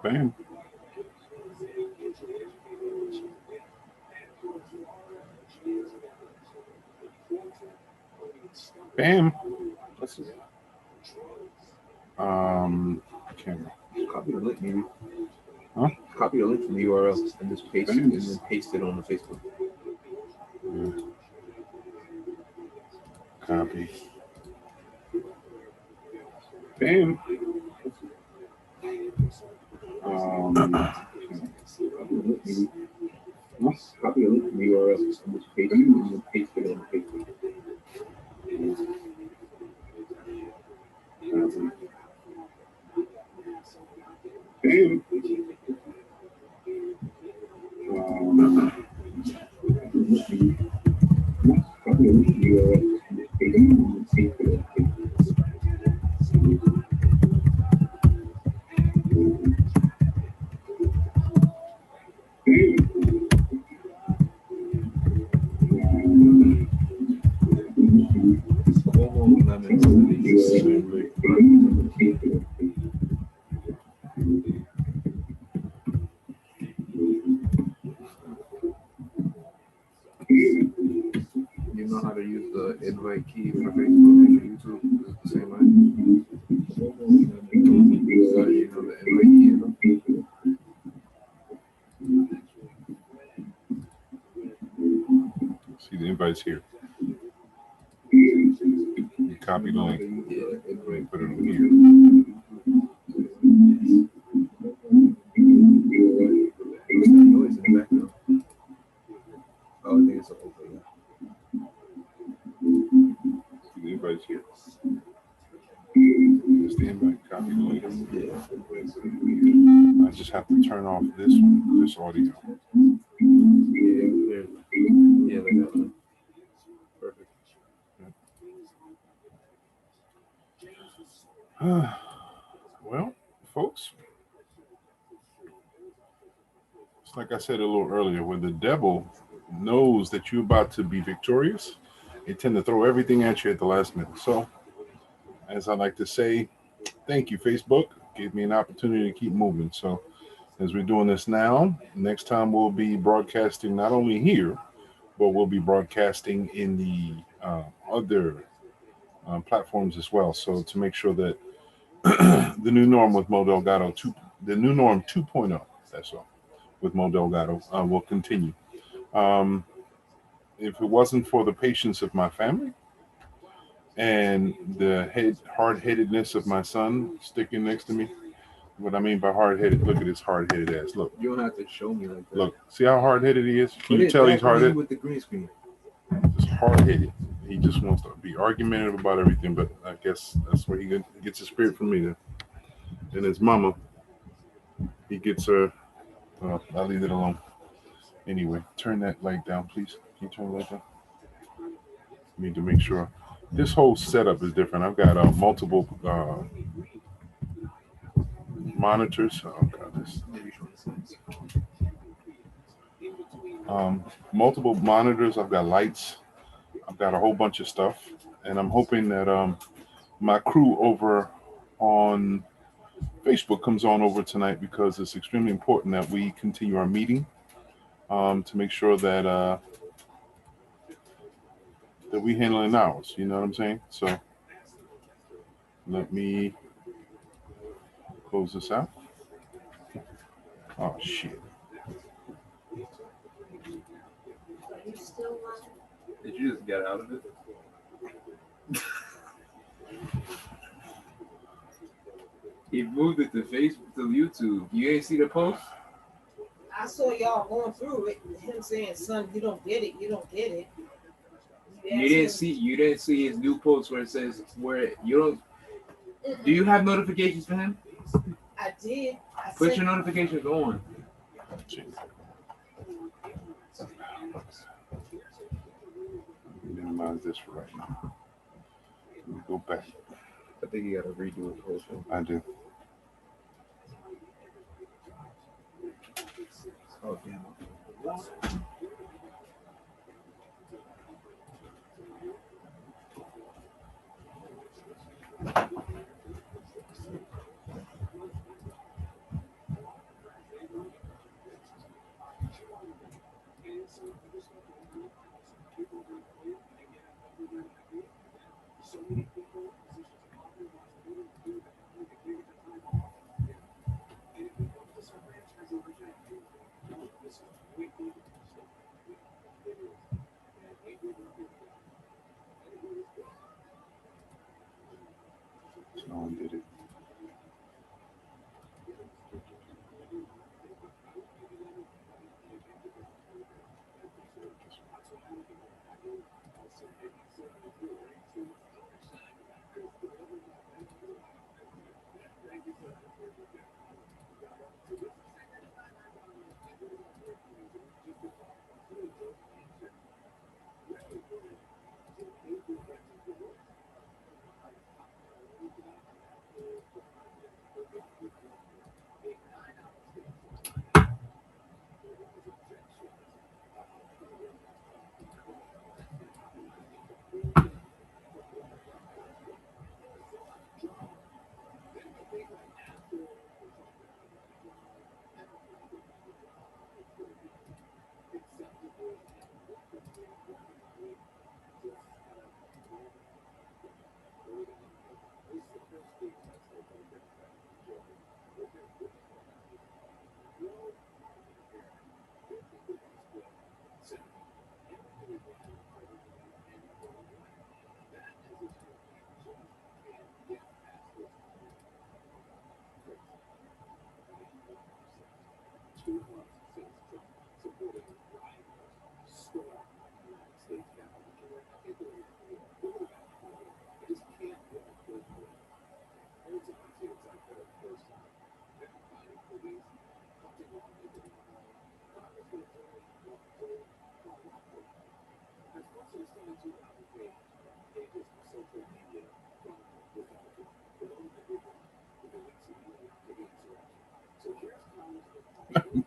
Bam. Bam. Camera. Copy the link, maybe. Huh? Copy the link from the URL and just paste it, and then paste it on the Facebook. Yeah. Copy. Bam. Copy the link from the URL and just paste it, and then paste it on the Facebook. Bam. Copy the link from the URL and just paste it, and then paste it on the Facebook. You know how to use the invite key for Facebook and YouTube? Is it the same way? So you know the invite key? See the invites here. You copy the link. Put it on here. Noise in the background. Oh, I think it's okay. See the invites here. Here's the invite. Copy the link. I just have to turn off this one, this audio. Yeah, like that one. Perfect. Well, folks, it's like I said a little earlier, when the devil knows that you're about to be victorious, they tend to throw everything at you at the last minute. So, as I like to say, thank you, Facebook. Gave me an opportunity to keep moving. So, as we're doing this now, next time we'll be broadcasting not only here, but we'll be broadcasting in the other platforms as well. So, to make sure that the new norm with Mo Delgado, the new norm 2.0, that's all, with Mo Delgado will continue. If it wasn't for the patience of my family and the hard-headedness of my son sticking next to me, what I mean by hard-headed, look at his hard-headed ass. Look. You don't have to show me like that. Look, see how hard-headed he is? Can you tell he's hard-headed? With the green screen. Just hard-headed. He just wants to be argumentative about everything, but I guess that's where he gets his spirit from me. And his mama, he gets her. Well, I'll leave it alone. Anyway, turn that light down, please. Can you turn the light down? Need to make sure. This whole setup is different. I've got multiple monitors. Oh God, this. Multiple monitors. I've got lights. I've got a whole bunch of stuff, and I'm hoping that my crew over on Facebook comes on over tonight, because it's extremely important that we continue our meeting to make sure that we handling ours. You know what I'm saying? So let me close this out. Oh shit! Did you just get out of it? He moved it to Facebook, to YouTube. You ain't see the post? I saw y'all going through it. Him saying, "Son, you don't get it. You don't get it." You didn't see his new post where it says where you don't. Mm-mm. Do you have notifications for him? I did. Put your notifications on. Minimize this for right now. Let me go back. I think you gotta redo it the whole thing. I do. Oh damn. Someone did it.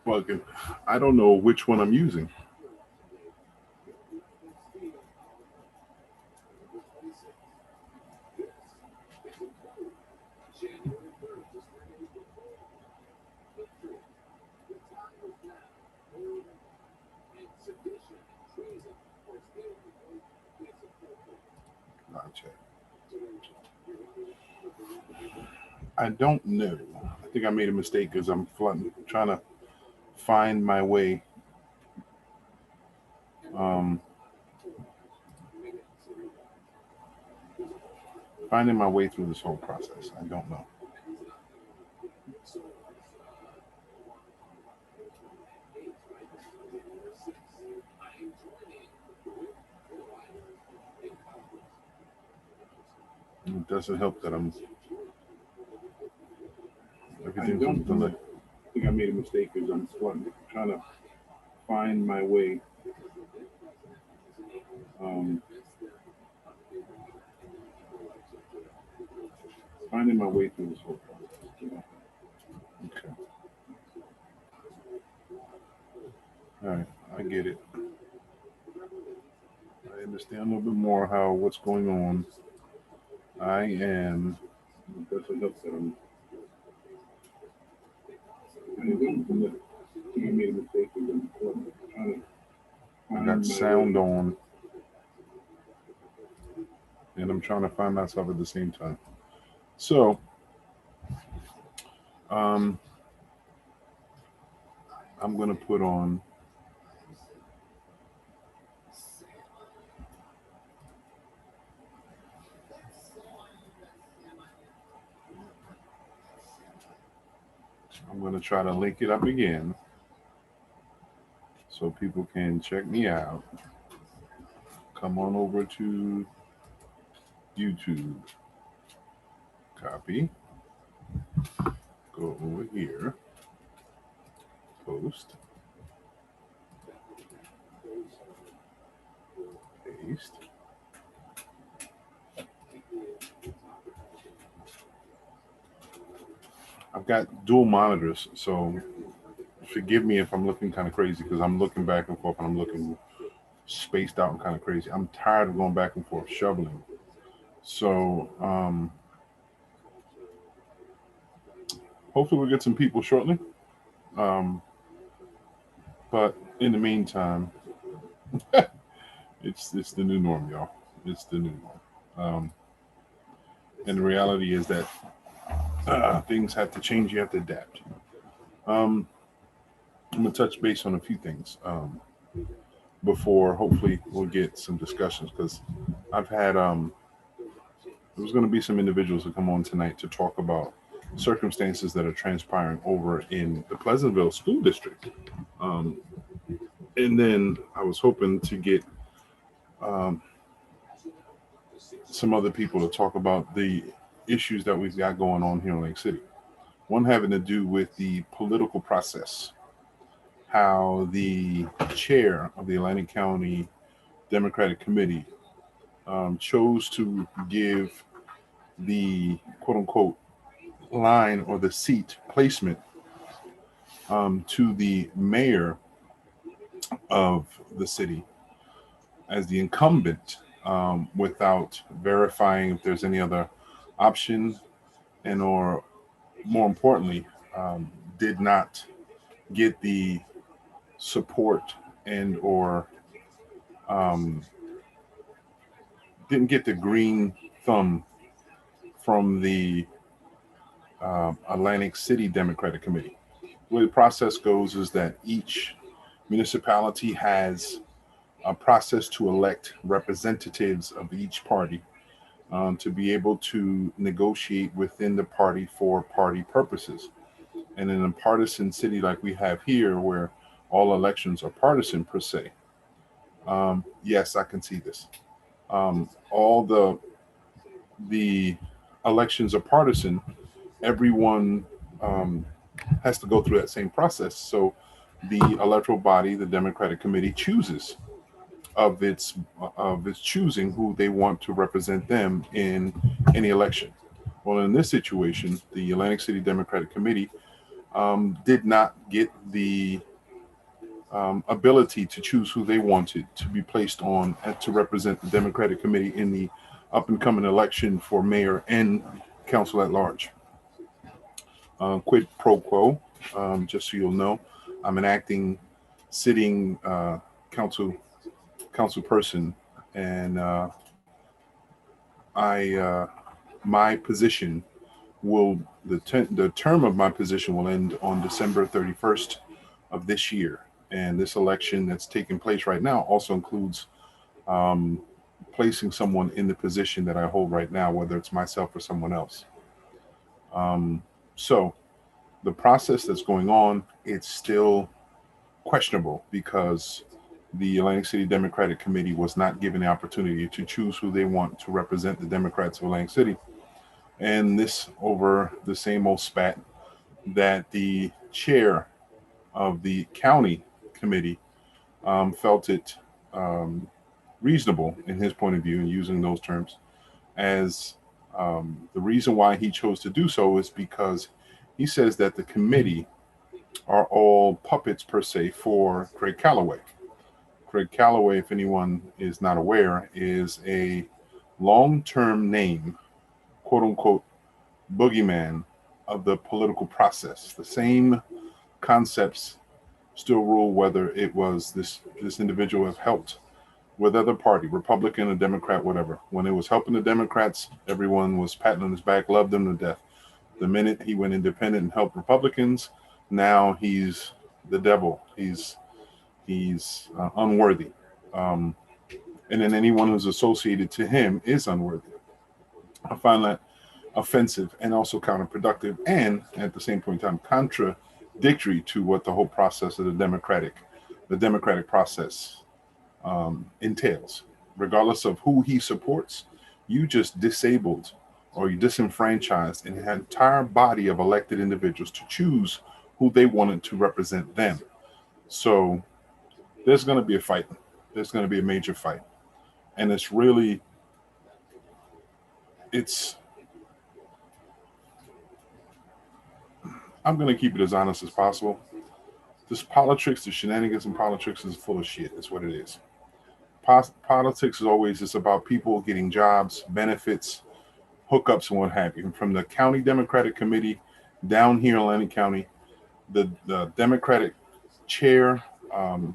Fucking, I don't know which one I'm using. Not yet. I don't know. I think I made a mistake because I'm trying to find my way. Um, Finding my way through this whole process. I don't know. It doesn't help that everything's on delay. I think I made a mistake because I'm trying to find my way. Um, Finding my way through this whole process. Okay. All right. I get it. I understand a little bit more how what's going on. I am. It doesn't help that I made a mistake because I'm trying to. I got sound on, and I'm trying to find myself at the same time. So, um, I'm gonna put on. I'm gonna try to link it up again so people can check me out. Come on over to YouTube. Copy. Go over here. Post. Paste. I've got dual monitors, so forgive me if I'm looking kind of crazy because I'm looking back and forth and I'm looking spaced out and kind of crazy. I'm tired of going back and forth shoveling. So hopefully we'll get some people shortly. Um, but in the meantime, it's the new norm, y'all. It's the new norm. And the reality is that things have to change. You have to adapt. Um, I'm gonna touch base on a few things before hopefully we'll get some discussions because I've had there's going to be some individuals that come on tonight to talk about circumstances that are transpiring over in the Pleasantville School District. Um, and then I was hoping to get um, some other people to talk about the issues that we've got going on here in Lake City. One having to do with the political process, how the chair of the Atlantic County Democratic Committee chose to give the quote unquote line or the seat placement to the mayor of the city as the incumbent without verifying if there's any other option and or more importantly did not get the support and or um, didn't get the green thumb from the Atlantic City Democratic Committee. The way the process goes is that each municipality has a process to elect representatives of each party to be able to negotiate within the party for party purposes. And in a partisan city like we have here, where all elections are partisan per se, yes, I can see this. All the elections are partisan. Everyone has to go through that same process. So the electoral body, the Democratic Committee, chooses of its choosing who they want to represent them in any election. Well, in this situation, the Atlantic City Democratic Committee did not get the ability to choose who they wanted to be placed on to represent the Democratic Committee in the up and coming election for mayor and council at large. Quid pro quo, just so you'll know, I'm an acting sitting council person, and I my position will the term of my position will end on December 31st of this year. And this election that's taking place right now also includes um, placing someone in the position that I hold right now, whether it's myself or someone else. Um, so the process that's going on, it's still questionable because the Atlantic City Democratic Committee was not given the opportunity to choose who they want to represent the Democrats of Atlantic City. And this over the same old spat that the chair of the county committee felt it reasonable in his point of view, and using those terms, as the reason why he chose to do so is because he says that the committee are all puppets per se for Craig Calloway. Craig Calloway, if anyone is not aware, is a long-term name, quote unquote, boogeyman of the political process. The same concepts still rule whether it was this individual have helped with other party, Republican or Democrat, whatever. When it was helping the Democrats, everyone was patting on his back, loved him to death. The minute he went independent and helped Republicans, now he's the devil. He's unworthy. Um, and then anyone who's associated to him is unworthy. I find that offensive and also counterproductive, and at the same point in time, contradictory to what the whole process of the democratic process entails. Regardless of who he supports, you just disabled or you disenfranchised an entire body of elected individuals to choose who they wanted to represent them. So there's going to be a fight. There's going to be a major fight. And it's I'm going to keep it as honest as possible. This politics, the shenanigans in politics is full of shit. That's what it is. Politics is always just about people getting jobs, benefits, hookups, and what have you. And from the county Democratic committee down here in Atlantic County, the Democratic chair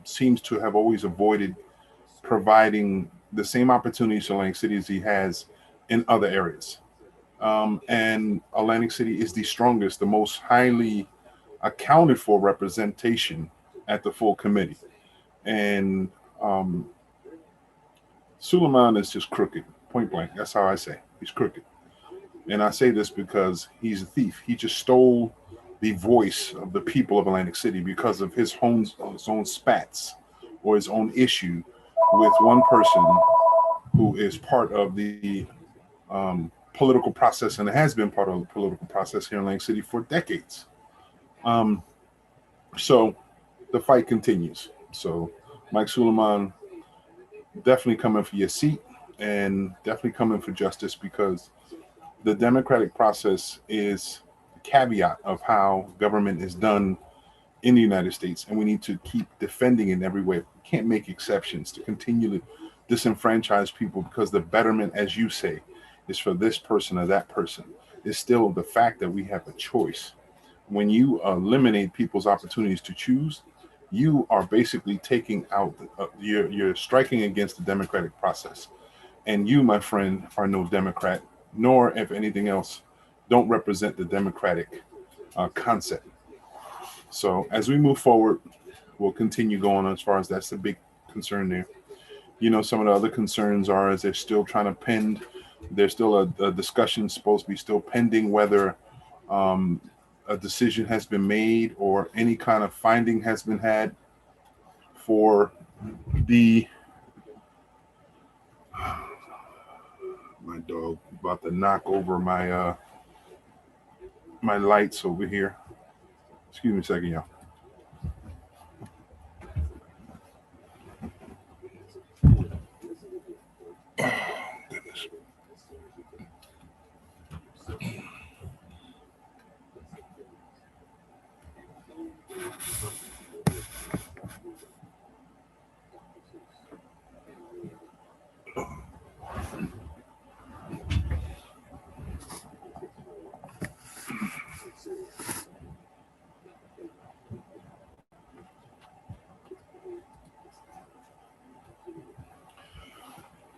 seems to have always avoided providing the same opportunities to Atlantic City as he has in other areas. And Atlantic City is the strongest, the most highly accounted for representation at the full committee. And um, Suleiman is just crooked, point blank. That's how I say he's crooked. And I say this because he's a thief. He just stole the voice of the people of Atlantic City because of his own spats or his own issue with one person who is part of the political process and has been part of the political process here in Atlantic City for decades. Um, so the fight continues. So Mike Suleiman definitely coming for your seat and definitely coming for justice because the democratic process is the caveat of how government is done in the United States, and we need to keep defending it in every way. We can't make exceptions to continue to disenfranchise people because the betterment, as you say, is for this person or that person. It's still the fact that we have a choice. When you eliminate people's opportunities to choose, you are basically taking out, you're striking against the democratic process. And you, my friend, are no Democrat, nor, if anything else, don't represent the democratic concept. So as we move forward, we'll continue going as far as that's the big concern there. You know, some of the other concerns are as they're still trying to pend, there's still a discussion supposed to be still pending whether um, a decision has been made or any kind of finding has been had for the my dog about to knock over my lights over here. Excuse me a second, y'all. Goodness.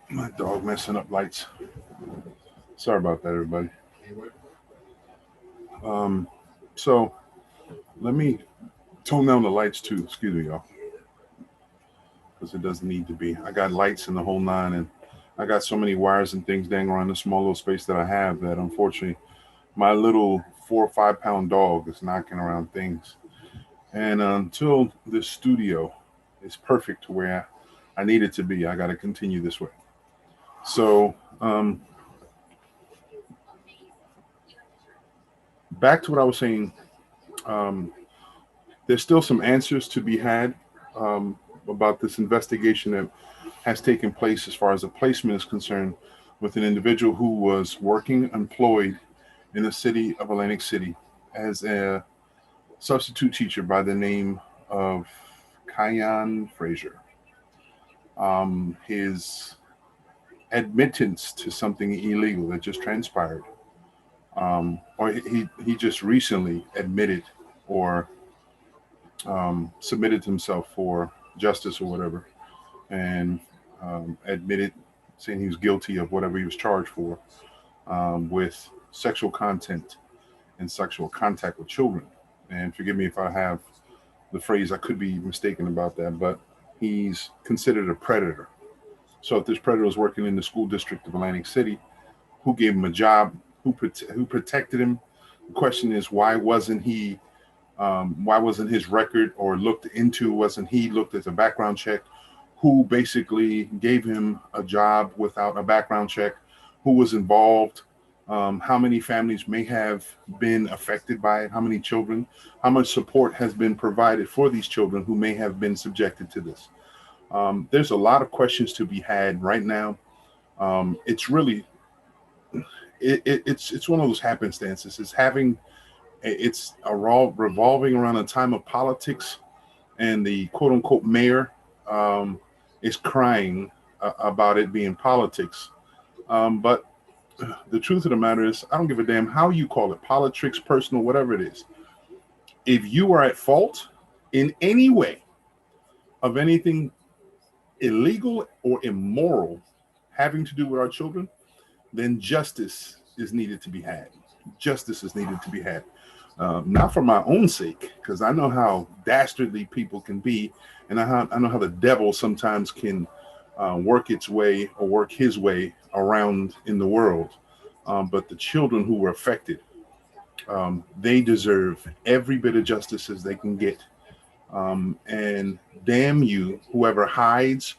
My dog messing up lights. Sorry about that, everybody. Um, so let me tone down the lights too. Excuse me, y'all, because it doesn't need to be. I got lights in the whole nine, and I got so many wires and things dangling around the small little space that I have that unfortunately my little 4 or 5 pound dog is knocking around things. And until this studio is perfect to where I need it to be, I got to continue this way. So back to what I was saying. Um, there's still some answers to be had about this investigation that has taken place as far as a placement is concerned with an individual who was working employed in the city of Atlantic City as a substitute teacher by the name of Kyan Frazier. His admittance to something illegal that just transpired, or he just recently admitted or submitted himself for justice or whatever, and admitted saying he was guilty of whatever he was charged for with sexual content and sexual contact with children. And forgive me if I have the phrase, I could be mistaken about that, but he's considered a predator. So if this predator was working in the school district of Atlantic City, who gave him a job, who protected him? The question is, why wasn't his record or looked into? Wasn't he looked at a background check? Who basically gave him a job without a background check? Who was involved? How many families may have been affected by it? How many children? How much support has been provided for these children who may have been subjected to this? There's a lot of questions to be had right now. It's really it's one of those happenstances. It's having It's a revolving around a time of politics, and the quote unquote mayor um, is crying about it being politics. But the truth of the matter is, I don't give a damn how you call it, politics, personal, whatever it is. If you are at fault in any way of anything illegal or immoral having to do with our children, then justice is needed to be had. Justice is needed to be had. Not for my own sake, because I know how dastardly people can be, and I know how the devil sometimes can work its way or work his way around in the world. But the children who were affected, they deserve every bit of justice as they can get. And damn you, whoever hides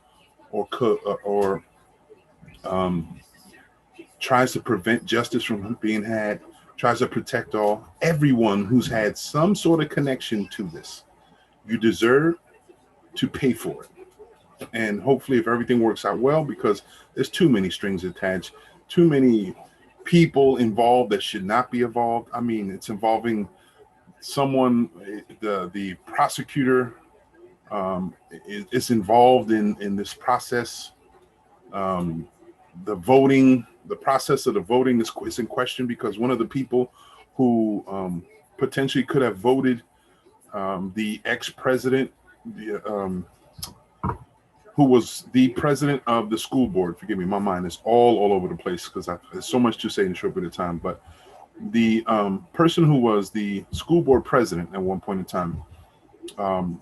or um, tries to prevent justice from being had, tries to protect everyone who's had some sort of connection to this. You deserve to pay for it. And hopefully, if everything works out well, because there's too many strings attached, too many people involved that should not be involved. I mean, it's involving someone, the prosecutor is involved in this process. Um, the voting, the process of the voting is in question because one of the people who potentially could have voted the ex-president, who was the president of the school board. Forgive me, my mind is all over the place because there's so much to say in a short bit of time. But the person who was the school board president at one point in time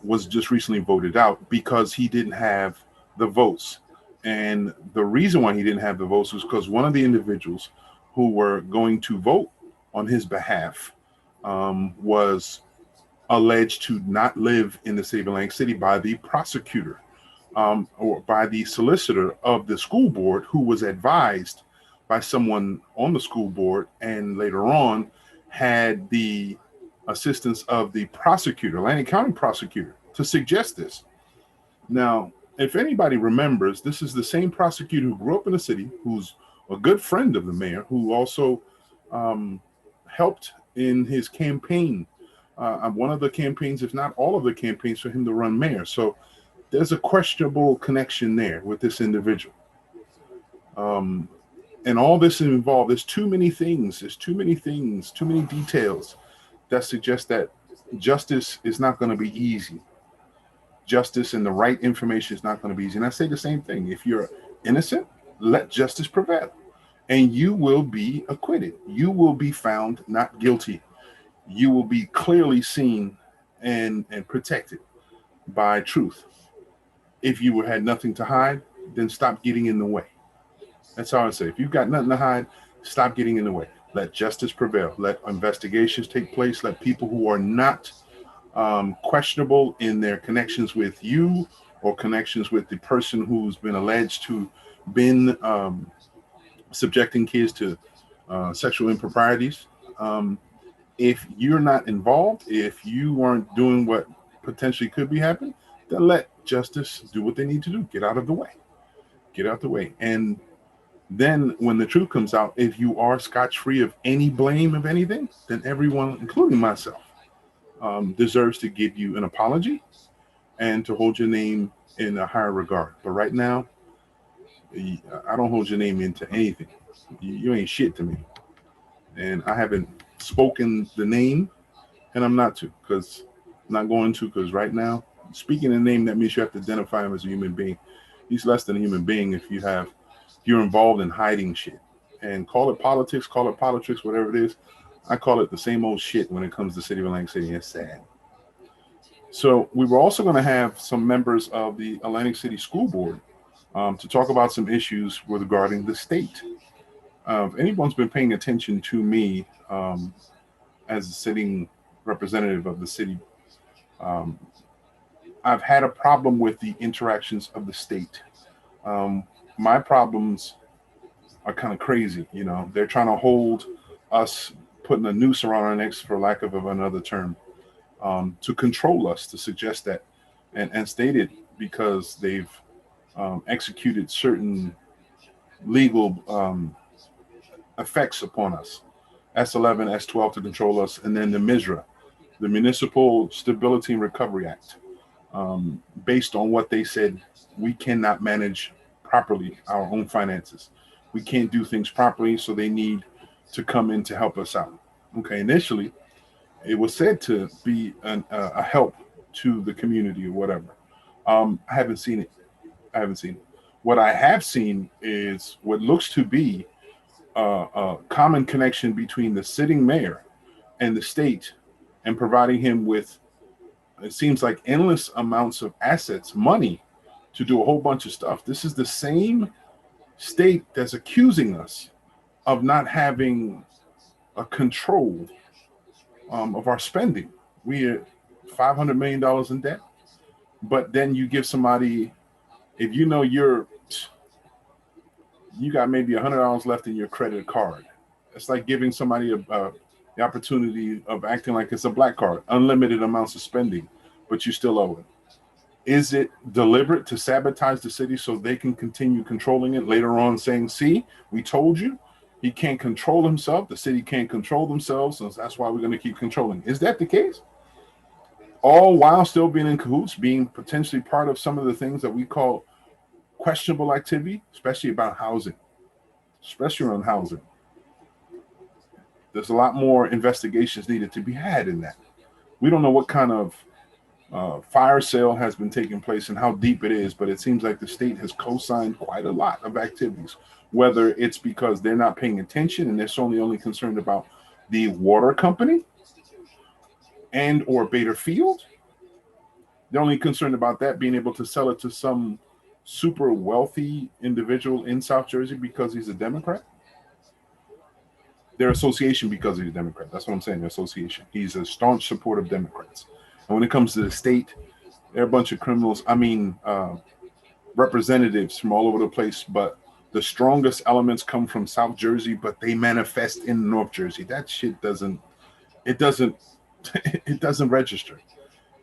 was just recently voted out because he didn't have the votes. And the reason why he didn't have the votes was because one of the individuals who were going to vote on his behalf was alleged to not live in the city of Atlantic City by the prosecutor or by the solicitor of the school board, who was advised by someone on the school board and later on had the assistance of the prosecutor, Atlantic County prosecutor, to suggest this. Now, if anybody remembers, this is the same prosecutor who grew up in the city, who's a good friend of the mayor, who also helped in his campaign, one of the campaigns, if not all of the campaigns, for him to run mayor. So there's a questionable connection there with this individual. And all this involved, there's too many things, too many details that suggest that justice is not going to be easy. Justice and the right information is not going to be easy. And I say the same thing. If you're innocent, let justice prevail and you will be acquitted. You will be found not guilty. You will be clearly seen and protected by truth. If you had nothing to hide, then stop getting in the way. That's all I say. If you've got nothing to hide, stop getting in the way. Let justice prevail. Let investigations take place. Let people who are not questionable in their connections with you or connections with the person who's been alleged to been subjecting kids to sexual improprieties. If you're not involved, if you weren't doing what potentially could be happening, then let justice do what they need to do. Get out of the way. Get out the way. And then when the truth comes out, if you are scotch-free of any blame of anything, then everyone, including myself, deserves to give you an apology and to hold your name in a higher regard. But right now, I don't hold your name into anything. You ain't shit to me. And I haven't spoken the name, and I'm not to, because I'm not going to, because right now, speaking the name, that means you have to identify him as a human being. He's less than a human being if you're involved in hiding shit. And call it politics, whatever it is. I call it the same old shit when it comes to the city of Atlantic City. It's sad. So we were also going to have some members of the Atlantic City School Board to talk about some issues regarding the state. If anyone's been paying attention to me as a sitting representative of the city, I've had a problem with the interactions of the state. My problems are kind of crazy. You know, they're trying to hold us, putting a noose around our necks, for lack of another term, to control us, to suggest that, and stated because they've executed certain legal effects upon us. S11, S12 to control us, and then the MISRA, the Municipal Stability and Recovery Act, based on what they said, we cannot manage properly our own finances. We can't do things properly, so they need to come in to help us out. Okay, initially, it was said to be a help to the community or whatever. I haven't seen it. I haven't seen it. What I have seen is what looks to be a common connection between the sitting mayor and the state, and providing him with, it seems like, endless amounts of assets, money to do a whole bunch of stuff. This is the same state that's accusing us of not having a control of our spending. We are $500 million in debt, but then you give somebody, if you know you got maybe $100 left in your credit card, it's like giving somebody the opportunity of acting like it's a black card, unlimited amounts of spending, but you still owe it. Is it deliberate to sabotage the city so they can continue controlling it later on, saying, see, we told you he can't control himself, the city can't control themselves, and that's why we're going to keep controlling? Is that the case? All while still being in cahoots, being potentially part of some of the things that we call questionable activity, especially about housing, especially around housing. There's a lot more investigations needed to be had in that. We don't know what kind of fire sale has been taking place and how deep it is, but it seems like the state has co-signed quite a lot of activities, whether it's because they're not paying attention and they're only concerned about the water company and or Bader Field. They're only concerned about that, being able to sell it to some super wealthy individual in South Jersey because he's a Democrat. Their association, because he's a Democrat. That's what I'm saying, their association. He's a staunch supporter of Democrats. And when it comes to the state, they're a bunch of criminals. I mean, representatives from all over the place, but the strongest elements come from South Jersey, but they manifest in North Jersey. That shit doesn't, it doesn't, it doesn't register.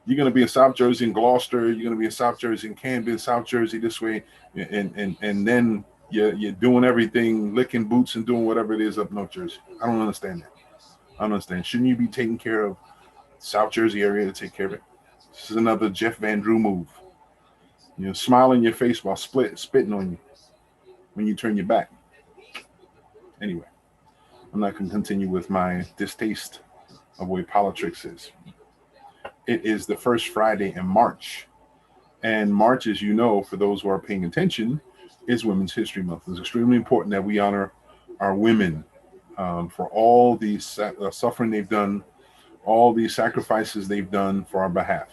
You're going to be in South Jersey and Gloucester. You're going to be in South Jersey and Camden, South Jersey this way, and then you're doing everything, licking boots and doing whatever it is up North Jersey. I don't understand that. I don't understand. Shouldn't you be taking care of South Jersey area to take care of it? This is another Jeff Van Drew move. You know, smile in your face while spitting on you when you turn your back. Anyway, I'm not going to continue with my distaste of way politics is. It is the first Friday in March. And March, as you know, for those who are paying attention, is Women's History Month. It's extremely important that we honor our women for all the suffering they've done, all the sacrifices they've done for our behalf.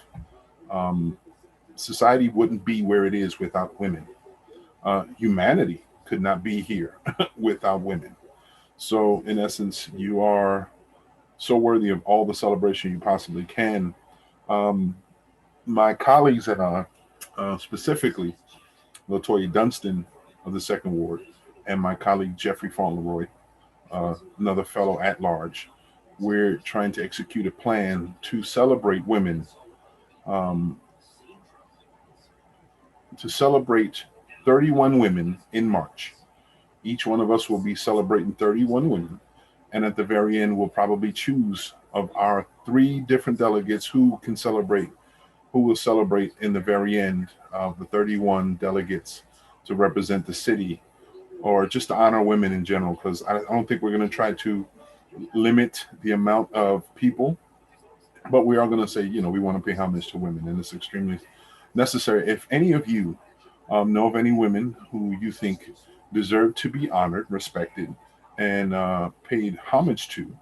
Society wouldn't be where it is without women. Humanity could not be here without women. So, in essence, you are so worthy of all the celebration you possibly can. Um, my colleagues at specifically Latoya Dunstan of the Second Ward, and my colleague Jeffrey Fauntleroy, another fellow at large, we're trying to execute a plan to celebrate women, um, to celebrate 31 women in March. Each one of us will be celebrating 31 women. And at the very end, we'll probably choose of our three different delegates who will celebrate in the very end of the 31 delegates to represent the city, or just to honor women in general, because I don't think we're going to try to limit the amount of people, but we are going to say, we want to pay homage to women, and it's extremely necessary. If any of you know of any women who you think deserve to be honored, respected, and paid homage to,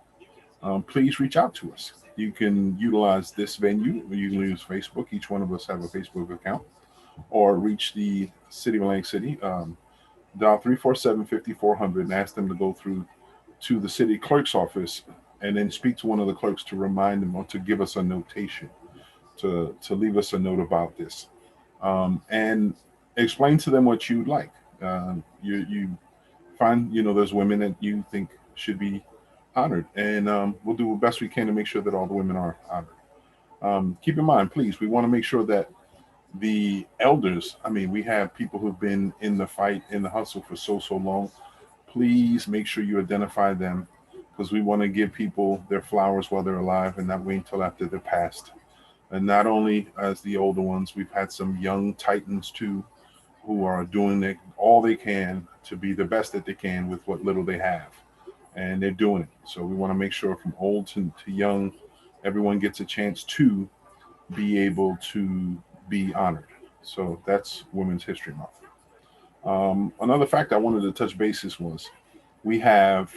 please reach out to us. You can utilize this venue. You can use Facebook. Each one of us have a Facebook account, or reach the City of Atlantic City, dial 347-5400 and ask them to go through to the city clerk's office and then speak to one of the clerks to remind them or to give us a notation, to leave us a note about this, and explain to them what you'd like. You find, there's women that you think should be honored, and we'll do the best we can to make sure that all the women are honored. Keep in mind, please, we want to make sure that the elders, we have people who've been in the fight, in the hustle for so long. Please make sure you identify them because we want to give people their flowers while they're alive and not wait until after they're passed. And not only as the older ones, we've had some young titans too who are doing all they can to be the best that they can with what little they have. And they're doing it. So we want to make sure from old to young, everyone gets a chance to be able to be honored. So that's Women's History Month. Another fact I wanted to touch basis was we have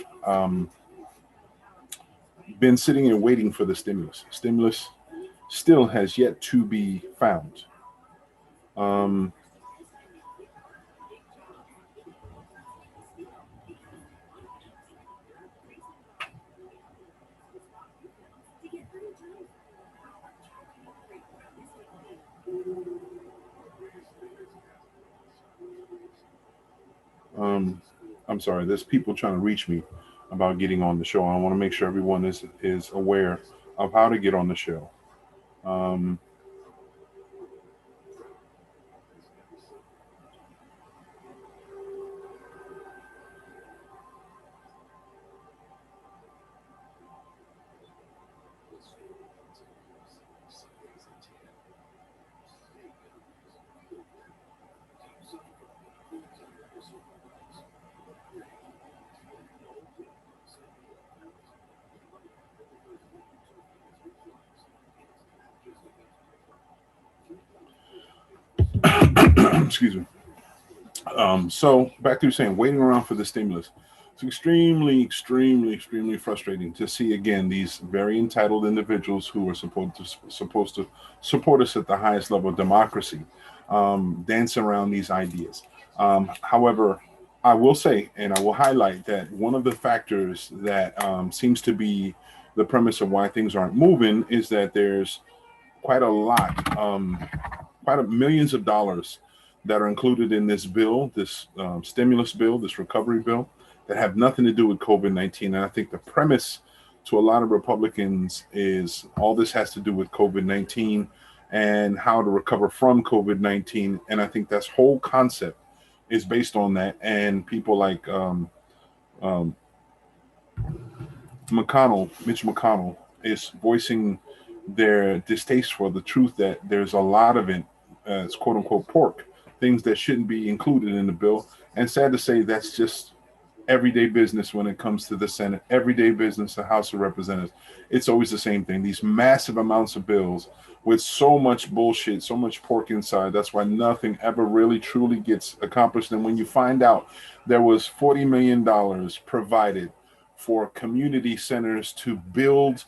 been sitting and waiting for the stimulus. Stimulus still has yet to be found. Um, um, I'm sorry, there's people trying to reach me about getting on the show. I want to make sure everyone is aware of how to get on the show. Um, excuse me. So back to you saying waiting around for the stimulus. It's extremely frustrating to see again these very entitled individuals who are supposed to support us at the highest level of democracy dance around these ideas. However, I will say and I will highlight that one of the factors that seems to be the premise of why things aren't moving is that there's quite a lot, millions of dollars that are included in this bill, this stimulus bill, this recovery bill, that have nothing to do with COVID-19. And I think the premise to a lot of Republicans is all this has to do with COVID-19 and how to recover from COVID-19. And I think this whole concept is based on that. And people like um, Mitch McConnell, is voicing their distaste for the truth that there's a lot of it, it's quote unquote pork, things that shouldn't be included in the bill. And sad to say, that's just everyday business when it comes to the Senate, everyday business, the House of Representatives. It's always the same thing. These massive amounts of bills with so much bullshit, so much pork inside. That's why nothing ever really truly gets accomplished. And when you find out there was $40 million provided for community centers to build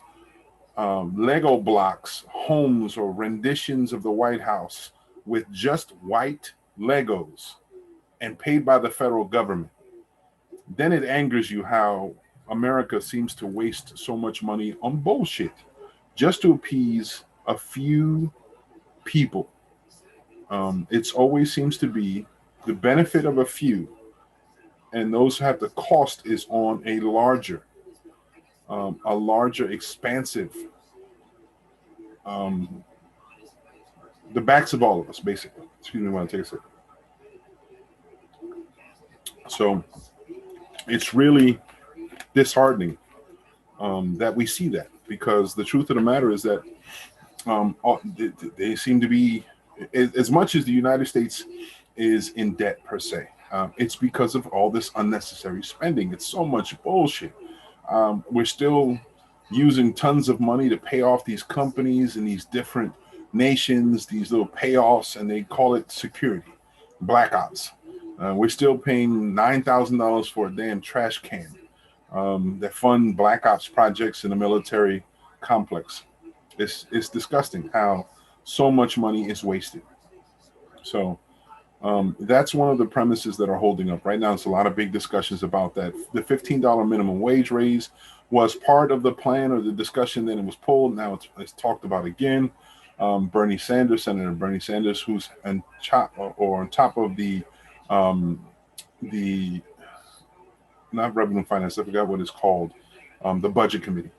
Lego blocks, homes, or renditions of the White House with just white Legos and paid by the federal government, then it angers you how America seems to waste so much money on bullshit just to appease a few people. It's always seems to be the benefit of a few, and those who have the cost is on a larger, expansive, um, the backs of all of us, basically. Excuse me, when I take a sip. So it's really disheartening that we see that, because the truth of the matter is that they seem to be, as much as the United States is in debt per se, it's because of all this unnecessary spending. It's so much bullshit. We're still using tons of money to pay off these companies and these different nations, these little payoffs, and they call it security, black ops. We're still paying $9,000 for a damn trash can that fund black ops projects in the military complex. It's disgusting how so much money is wasted. So that's one of the premises that are holding up right now. It's a lot of big discussions about that. The $15 minimum wage raise was part of the plan or the discussion. Then it was pulled. Now it's talked about again. Bernie Sanders, Senator Bernie Sanders, who's on top of um, the not revenue finance. I forgot what it's called. The budget committee.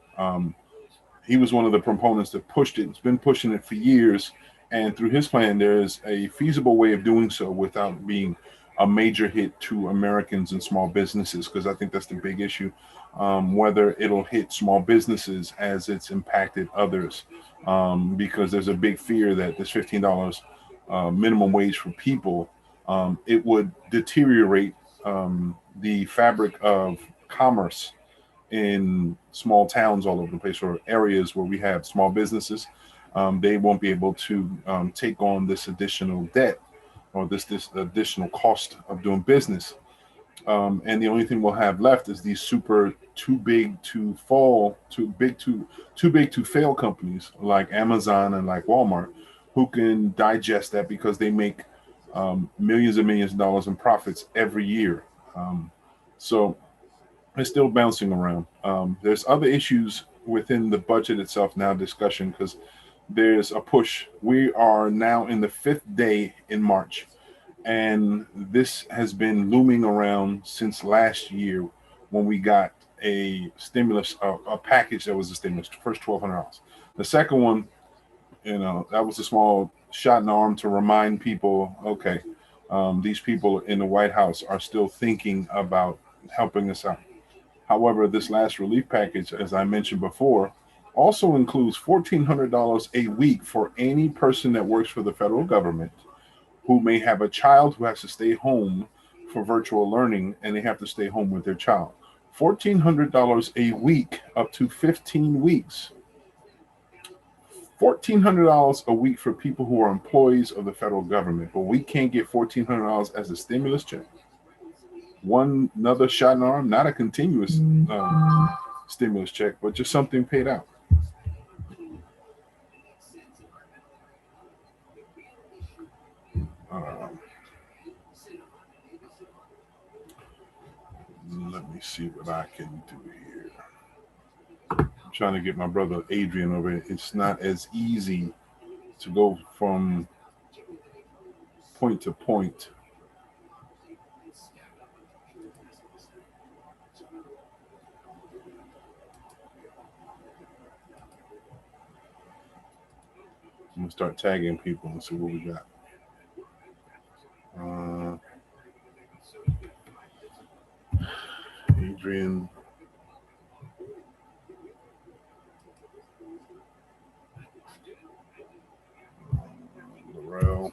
He was one of the proponents that pushed it. It's been pushing it for years. And through his plan, there is a feasible way of doing so without being a major hit to Americans and small businesses, because I think that's the big issue. Whether it'll hit small businesses as it's impacted others, because there's a big fear that this $15 minimum wage for people, it would deteriorate the fabric of commerce in small towns all over the place, or areas where we have small businesses. They won't be able to take on this additional debt, or this additional cost of doing business. And the only thing we'll have left is these super too big to fall, too big to fail companies like Amazon and like Walmart, who can digest that because they make millions and millions of dollars in profits every year. So it's still bouncing around. There's other issues within the budget itself now discussion, because there's a push. We are now in the fifth day in March, and this has been looming around since last year when we got a stimulus, a package that was a stimulus, first $1,200. The second one, that was a small shot in the arm to remind people, okay, these people in the White House are still thinking about helping us out. However, this last relief package, as I mentioned before, also includes $1,400 a week for any person that works for the federal government who may have a child who has to stay home for virtual learning, and they have to stay home with their child. $1,400 a week up to 15 weeks. $1,400 a week for people who are employees of the federal government, but we can't get $1,400 as a stimulus check. Another shot in the arm, not a continuous stimulus check, but just something paid out. Let me see what I can do here. I'm trying to get my brother Adrian over here. It's not as easy to go from point to point. I'm gonna start tagging people and see what we got. Adrian. Laurel.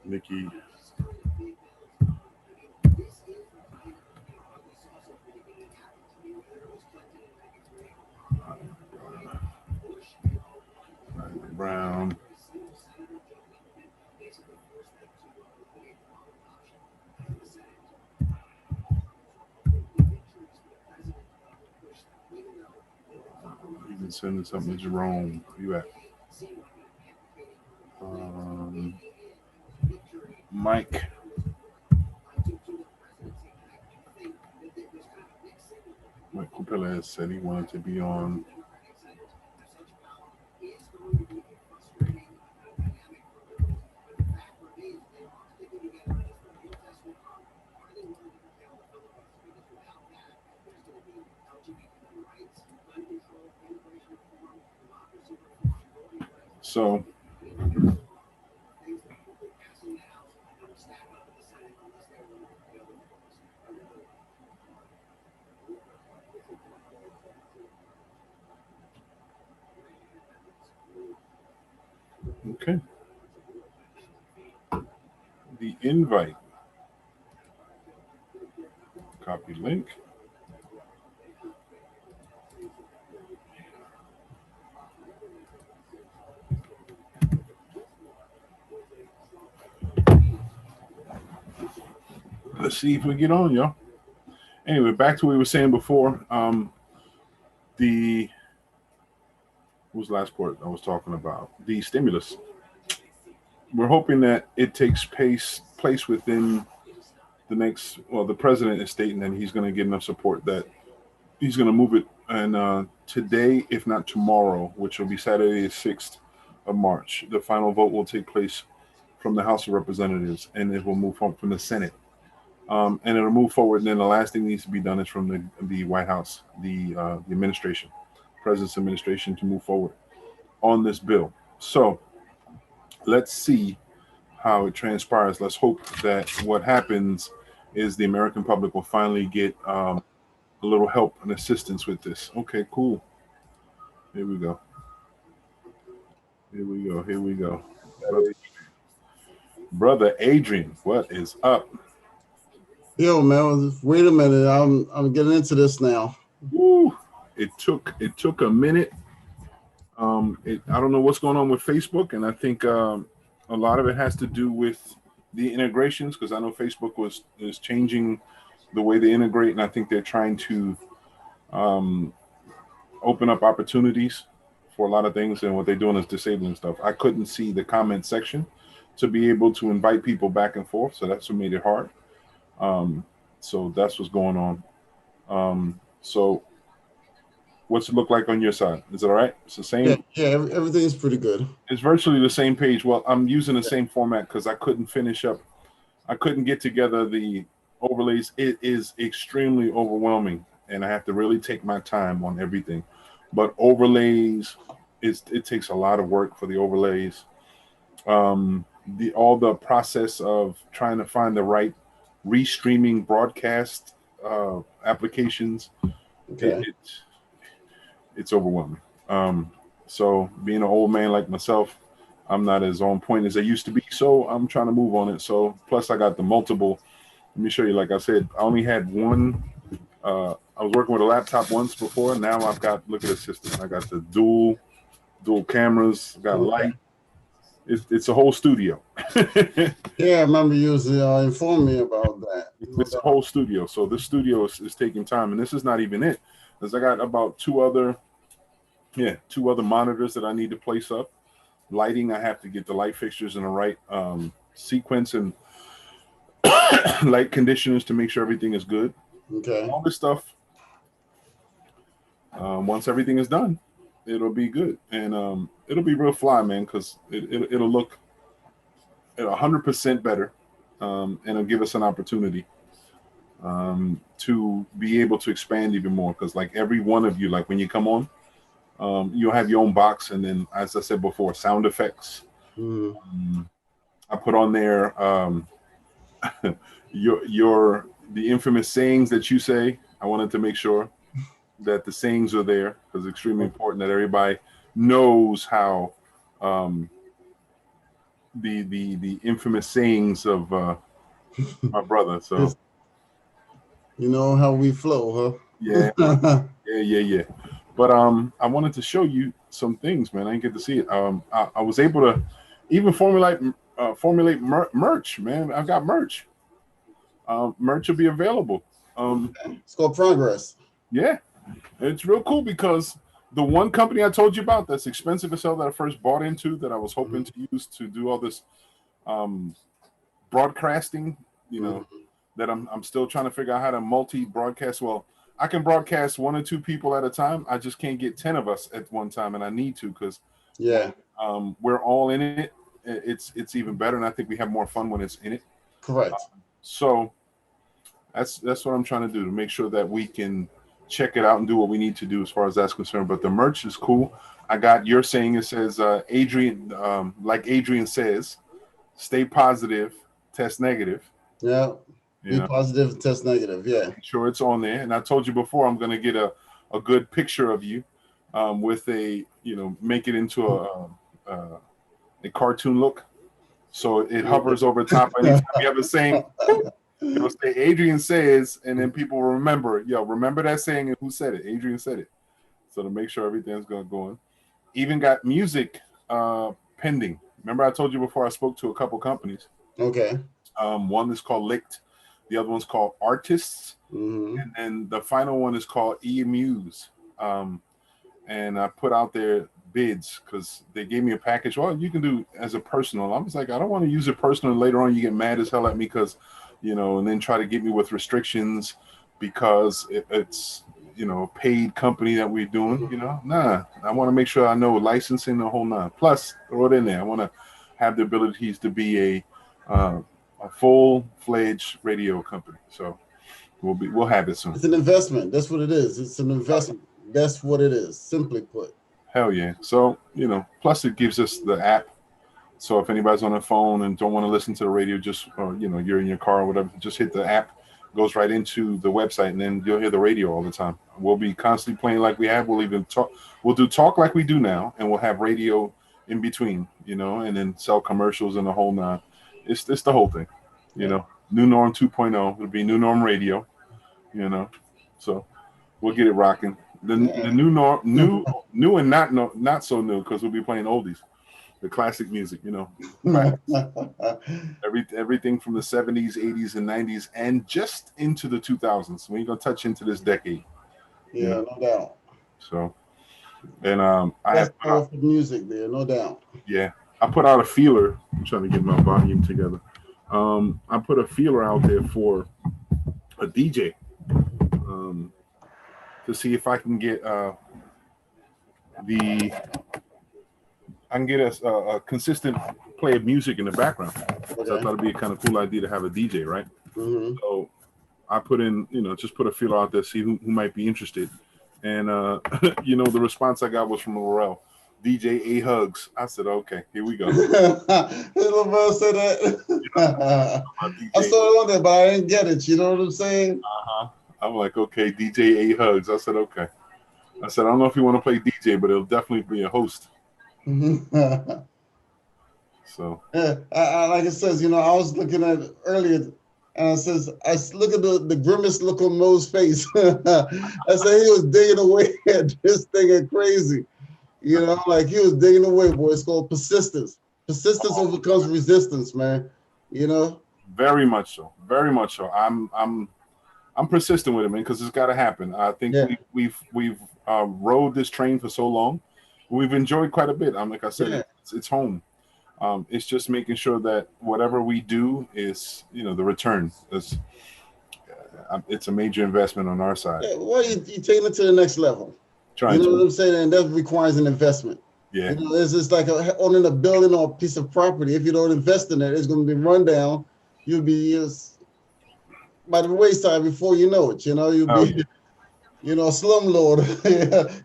Nikki. Brown. You been sending something to Jerome. Where you at? Mike. Mike Cupella said he wanted to be on. So okay. The invite. Copy link. Let's see if we get on, y'all. Anyway, back to what we were saying before. The what was the last part I was talking about? The stimulus. We're hoping that it takes place within the next. Well, the president is stating that he's going to get enough support that he's going to move it, and today, if not tomorrow, which will be Saturday, the 6th of March, the final vote will take place from the House of Representatives, and it will move on from the Senate. And it'll move forward. And then the last thing needs to be done is from the White House, the administration. President's administration to move forward on this bill. So let's see how it transpires. Let's hope that what happens is the American public will finally get a little help and assistance with this. Okay, cool. Here we go. Here we go. Here we go. Brother Adrian, what is up? Yo, man, wait a minute. I'm getting into this now. Woo. It took a minute. I don't know what's going on with Facebook, and I think a lot of it has to do with the integrations, because I know Facebook is changing the way they integrate, and I think they're trying to open up opportunities for a lot of things, and what they're doing is disabling stuff. I couldn't see the comment section to be able to invite people back and forth, so that's what made it hard. So that's what's going on. So what's it look like on your side? Is it all right? It's the same? Yeah, everything's pretty good. It's virtually the same page. Well, I'm using the same format because I couldn't get together the overlays. It is extremely overwhelming, and I have to really take my time on everything. But overlays, it takes a lot of work for the overlays. All the process of trying to find the right restreaming broadcast applications, Okay. it's overwhelming. So being an old man like myself, I'm not as on point as I used to be. So I'm trying to move on it. So plus I got the multiple. Let me show you. Like I said, I only had one. I was working with a laptop once before. Now I've got, look at the system. I got the dual cameras, got light. It's a whole studio. Yeah, I remember you informed me about that. It's a whole studio. So this studio is taking time, and this is not even it. Because I got about two other monitors that I need to place up. Lighting, I have to get the light fixtures in the right sequence and light conditioners to make sure everything is good. Okay. All this stuff. Once everything is done, it'll be good, and it'll be real fly, man. Because it'll look 100% better, and it'll give us an opportunity to be able to expand even more. Because like every one of you, like when you come on, you'll have your own box, and then as I said before, sound effects. I put on there the infamous sayings that you say. I wanted to make sure that the sayings are there, because it's extremely important that everybody knows how the infamous sayings of my brother. So you know how we flow, huh? yeah. But I wanted to show you some things, man. I didn't get to see it. I was able to even formulate merch, man. I've got merch. Merch will be available. It's called Progress. Yeah, it's real cool, because the one company I told you about that's expensive as hell that I first bought into, that I was hoping to use to do all this broadcasting, that I'm still trying to figure out how to multi-broadcast. Well, I can broadcast one or two people at a time. I just can't get 10 of us at one time, and I need to, because we're all in it. It's even better, and I think we have more fun when it's in it. Correct. So that's what I'm trying to do, to make sure that we can check it out and do what we need to do as far as that's concerned. But the merch is cool. I got your saying. It says Adrian, like Adrian says, stay positive, test negative. Yeah. Be positive, test negative. Yeah. Make sure it's on there. And I told you before, I'm going to get a good picture of you with make it into a cartoon look. So it hovers over top. Anytime you have a saying, it'll say Adrian says, and then people will remember, remember that saying and who said it? Adrian said it. So to make sure everything's going. Even got music pending. Remember I told you before, I spoke to a couple companies. Okay. One is called Licked. The other one's called Artists. And then the final one is called eMuse. And I put out their bids, because they gave me a package. Well, you can do as a personal. I was like, I don't want to use it personal. Later on, you get mad as hell at me because, and then try to get me with restrictions because it's, a paid company that we're doing. Nah, I want to make sure I know licensing the whole nine. Plus, throw it in there. I want to have the abilities to be a full-fledged radio company. So we'll have it soon. It's an investment. That's what it is. It's an investment. That's what it is, simply put. Hell yeah. So, plus it gives us the app. So if anybody's on the phone and don't want to listen to the radio, just, you're in your car or whatever, just hit the app, goes right into the website, and then you'll hear the radio all the time. We'll be constantly playing like we have. We'll even talk. We'll do talk like we do now, and we'll have radio in between, and then sell commercials and the whole nine. It's the whole thing, New Norm 2.0. It'll be New Norm Radio, So we'll get it rocking. The new norm, new and not so new, because we'll be playing oldies, the classic music, everything from the 70s, 80s, and 90s, and just into the 2000s. We ain't gonna touch into this decade. Yeah, no doubt. So, and I That's have powerful music there, no doubt. Yeah, I put out a feeler. I'm trying to get my volume together. I put a feeler out there for a DJ. To see if I can get a consistent play of music in the background. Okay. So I thought it'd be a kind of cool idea to have a DJ, right? Mm-hmm. So I put in, just put a feeler out there, see who might be interested. And the response I got was from Laurel, DJ A Hugs. I said, okay, here we go. Little man said that. I saw it on there, but I didn't get it. You know what I'm saying? Uh-huh. I'm like, okay, DJ A Hugs. I said, okay. I said, I don't know if you want to play DJ, but it'll definitely be a host. So. Yeah, like it says, I was looking at it earlier, and I look at the grimace look on Mo's face. I said he was digging away at this thing and crazy. Like he was digging away, boy. It's called persistence. Persistence overcomes resistance, man. Very much so. Very much so. I'm persistent with it, man, because it's got to happen. I think we've rode this train for so long. We've enjoyed quite a bit. Like I said, it's home. It's just making sure that whatever we do is, the return. It's a major investment on our side. Yeah, well, you take it to the next level. What I'm saying? And that requires an investment. Yeah. It's just like owning a building or a piece of property. If you don't invest in it, it's going to be run down. You'll be by the wayside before you know it. You'll be, a slumlord.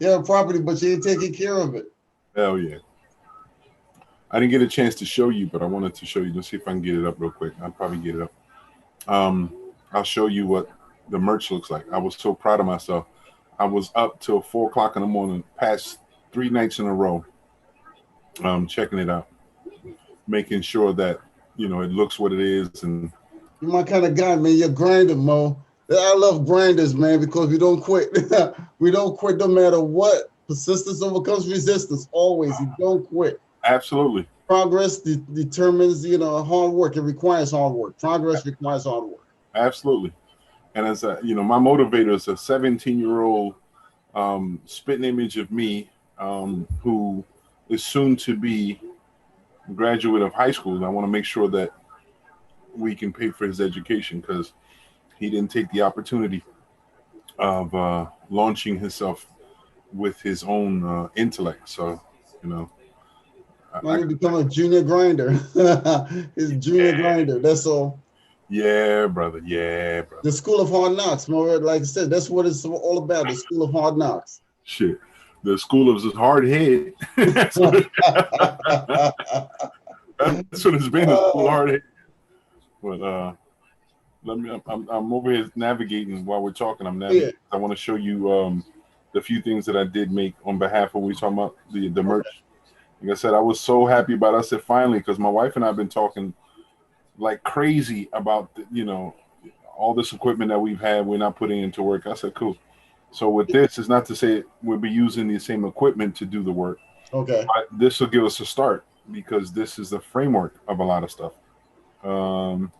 You have a property, but you ain't taking care of it. Hell yeah. I didn't get a chance to show you, but I wanted to show you. Let's see if I can get it up real quick. I'll probably get it up. I'll show you what the merch looks like. I was so proud of myself. I was up till 4 o'clock in the morning, past 3 nights in a row, checking it out, making sure that, it looks what it is. And you're my kind of guy, man. You're a grinder, Mo. I love grinders, man, because we don't quit. We don't quit no matter what. Persistence overcomes resistance. Always. You don't quit. Absolutely. Progress determines, hard work. It requires hard work. Progress requires hard work. Absolutely. And as my motivator is a 17-year-old spitting image of me, who is soon to be a graduate of high school. And I want to make sure that we can pay for his education, because he didn't take the opportunity of launching himself with his own intellect. So, I become a junior grinder. He's a junior grinder. That's all. Yeah, brother. Yeah, brother. The School of Hard Knocks, more like I said, that's what it's all about. The School of Hard Knocks. Shit. The School of Hard Head. That's what it's been. The School of Hard Head. But I'm over here navigating while we're talking. I'm navigating. Yeah. I want to show you the few things that I did make on behalf of, we talking about the merch. Like I said, I was so happy about it. I said, finally, because my wife and I have been talking like crazy about, all this equipment that we've had, we're not putting into work. I said, cool. So with this, it's not to say we'll be using the same equipment to do the work. Okay. But this will give us a start, because this is the framework of a lot of stuff. I'm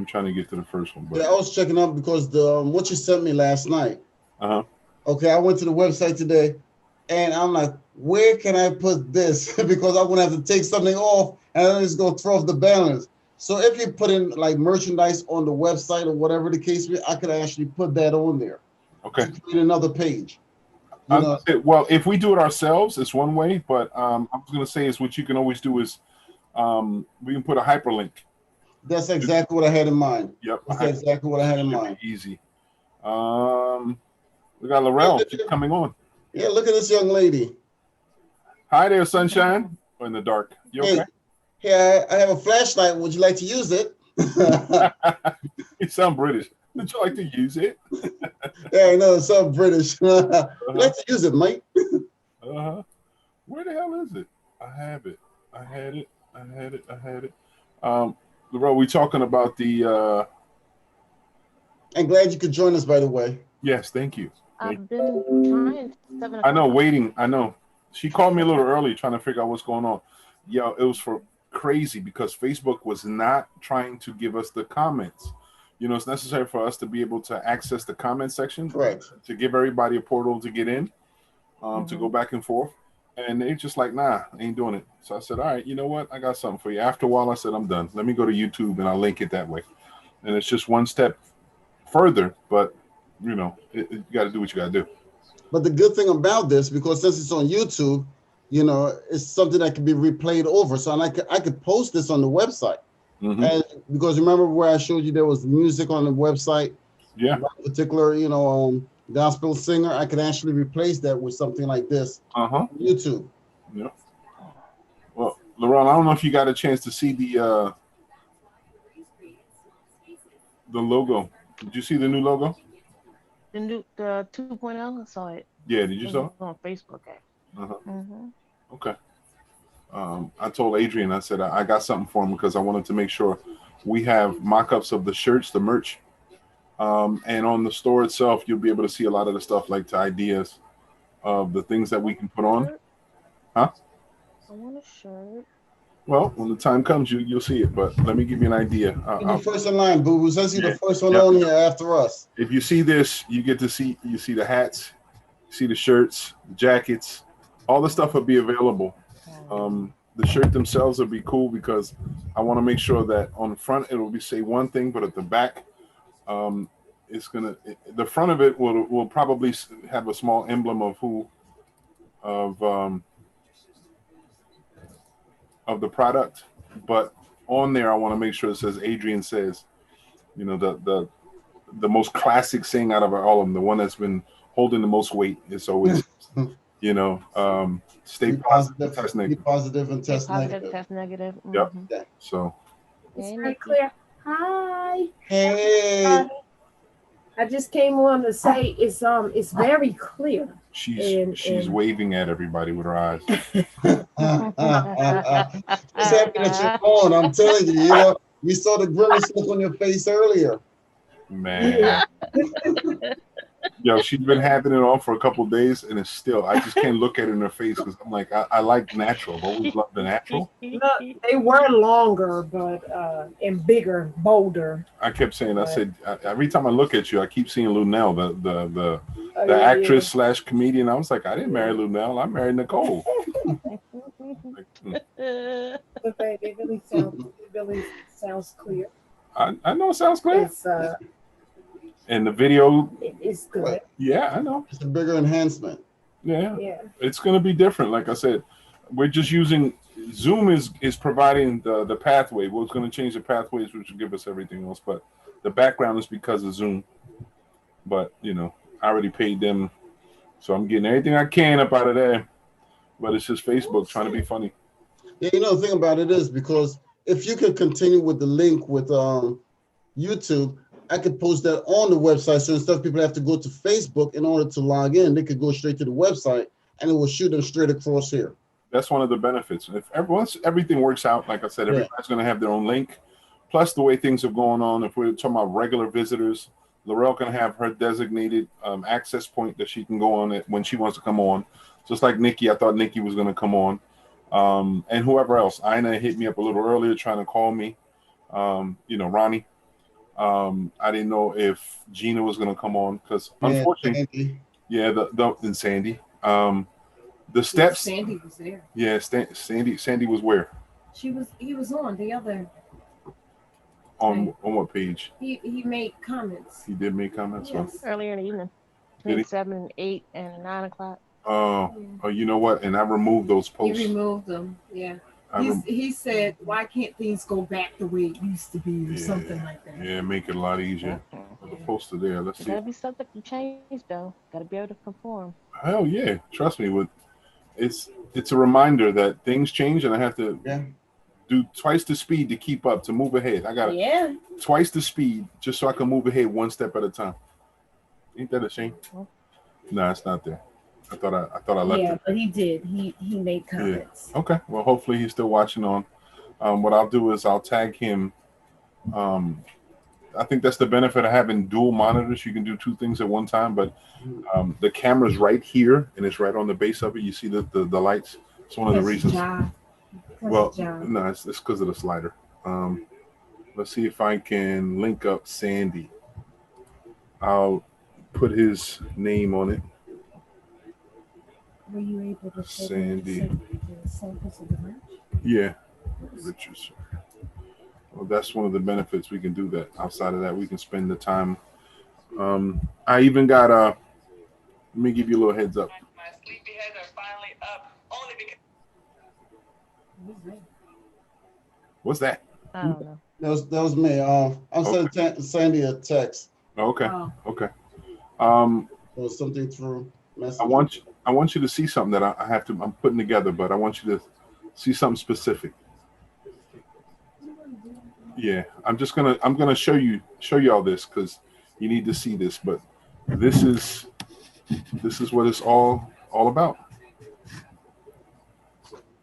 trying to get to the first one. But yeah, I was checking out because what you sent me last night. Uh-huh. Okay, I went to the website today, and I'm like, where can I put this? Because I'm going to have to take something off, and then it's going to throw off the balance. So if you put in like merchandise on the website or whatever the case be, I could actually put that on there. Okay. Create another page. Well, if we do it ourselves, it's one way. But I was going to say is what you can always do is we can put a hyperlink. That's exactly what I had in mind. Yep. That's exactly what I had in mind. Easy. We got Laurel. She's coming on. Yeah, look at this young lady. Hi there, sunshine. Or in the dark. You okay? Hey, I have a flashlight. Would you like to use it? You sound British. Would you like to use it? Yeah, I know, it's so British. Let's use it, mate. Where the hell is it? I have it. I had it. Laurel, we talking about the I'm glad you could join us, by the way. Yes, thank you. I've been trying 7 o'clock. I know, waiting. I know. She called me a little early trying to figure out what's going on. Yo, it was for crazy because Facebook was not trying to give us the comments. You know, it's necessary for us to be able to access the comment section. Correct. To give everybody a portal to get in, to go back and forth. And they just like, nah, ain't doing it. So I said, all right, you know what? I got something for you. After a while, I said, I'm done. Let me go to YouTube and I'll link it that way. And it's just one step further, but you know, you got to do what you got to do. But the good thing about this, because since it's on YouTube, you know, it's something that can be replayed over. So I could post this on the website. And because remember where I showed you there was music on the website? Yeah. That particular, you know, gospel singer, I could actually replace that with something like this on YouTube. Yeah. Well, Laurel, I don't know if you got a chance to see the logo. Did you see the new logo? The 2.0, I saw it. Yeah, did you saw it? On Facebook. Okay. I told Adrian, I said, I got something for him because I wanted to make sure we have mock-ups of the shirts, the merch. And on the store itself, you'll be able to see a lot of the stuff like the ideas of the things that we can put on. Huh? I want a shirt. Well, when the time comes, you'll see it. But let me give you an idea. You're first in line, boo-boo. Since you're the first one on here after us. If you see this, you get to see, you see the hats, you see the shirts, the jackets, all the stuff will be available. The shirt themselves will be cool because I want to make sure that on the front it will be say one thing, but at the back, it's gonna. The front of it will probably have a small emblem of of the product, but on there I want to make sure it says Adrian says, you know, the most classic saying out of all of them, the one that's been holding the most weight. It's always, you know, stay positive, test negative. Be positive and test Positive, negative. Test negative. Yep. So. It's very clear. Hi. Hey. I just came on to say it's very clear. She's waving at everybody with her eyes. It's happening at your phone. I'm telling you, you know, we saw the grimace look on your face earlier. Man. Yo, she's been having it on for a couple of days, and it's still, I just can't look at it in her face because I'm like, I like natural. I've always loved the natural. Look, they were longer, but and bigger, bolder. I kept saying, I said, every time I look at you, I keep seeing Lunel, the actress slash comedian. I was like, I didn't marry Lunel, I married Nicole. But it really sounds clear. I know it sounds clear. It's, and the video, it's good. Yeah, I know. It's a bigger enhancement. Yeah. It's going to be different. Like I said, we're just using Zoom is providing the pathway. Well, it's going to change the pathways, which will give us everything else. But the background is because of Zoom. But you know, I already paid them, so I'm getting everything I can up out of there. But it's just Facebook trying to be funny. Yeah, you know the thing about it is because if you could continue with the link with YouTube, I could post that on the website. So instead of people have to go to Facebook in order to log in, they could go straight to the website and it will shoot them straight across here. That's one of the benefits. If once everything works out, like I said, everybody's going to have their own link. Plus the way things are going on, if we're talking about regular visitors, Laurel can have her designated access point that she can go on it when she wants to come on. Just like Nikki, I thought Nikki was going to come on. And whoever else. Ina hit me up a little earlier trying to call me. You know, Ronnie. I didn't know if Gina was going to come on because unfortunately, and Sandy. The steps. Sandy was there. Yeah, Sandy was where? He was on the other. On what page? He made comments. He did make comments. Yes. Earlier in the evening, between 7, 8, and 9 o'clock. Oh, you know what? And I removed those posts. He removed them. Yeah. He said, "Why can't things go back the way it used to be, or something like that?" Yeah, make it a lot easier. poster there. Let's It see. gotta be subject to change though. Gotta be able to conform. Hell yeah, trust me. With it's a reminder that things change, and I have to Yeah. do twice the speed to keep up, to move ahead. I got Yeah. twice the speed just so I can move ahead one step at a time. Ain't that a shame? No, it's not there. I thought I left Yeah, it. but he did. He made comments. Okay. Well, hopefully he's still watching on. What I'll do is I'll tag him. Um, I think that's the benefit of having dual monitors. You can do two things at one time, but the camera's right here and it's right on the base of it. You see the lights. It's one of the reasons. Well, no, it's because of the slider. Let's see if I can link up Sandy. I'll put his name on it. Were you able to Sandy. the samples of the merch? Yeah, Richards. Well, that's one of the benefits. We can do that. Outside of that, we can spend the time. I even got let me give you a little heads up. My sleepyheads are finally up only because. What's that? I don't know. That was me. I'm sending Sandy a text. Okay. Oh. Okay. Or something through message. I want you to see something that I'm putting together, but I want you to see something specific. Yeah, I'm gonna show you all this because you need to see this. But this is what it's all about.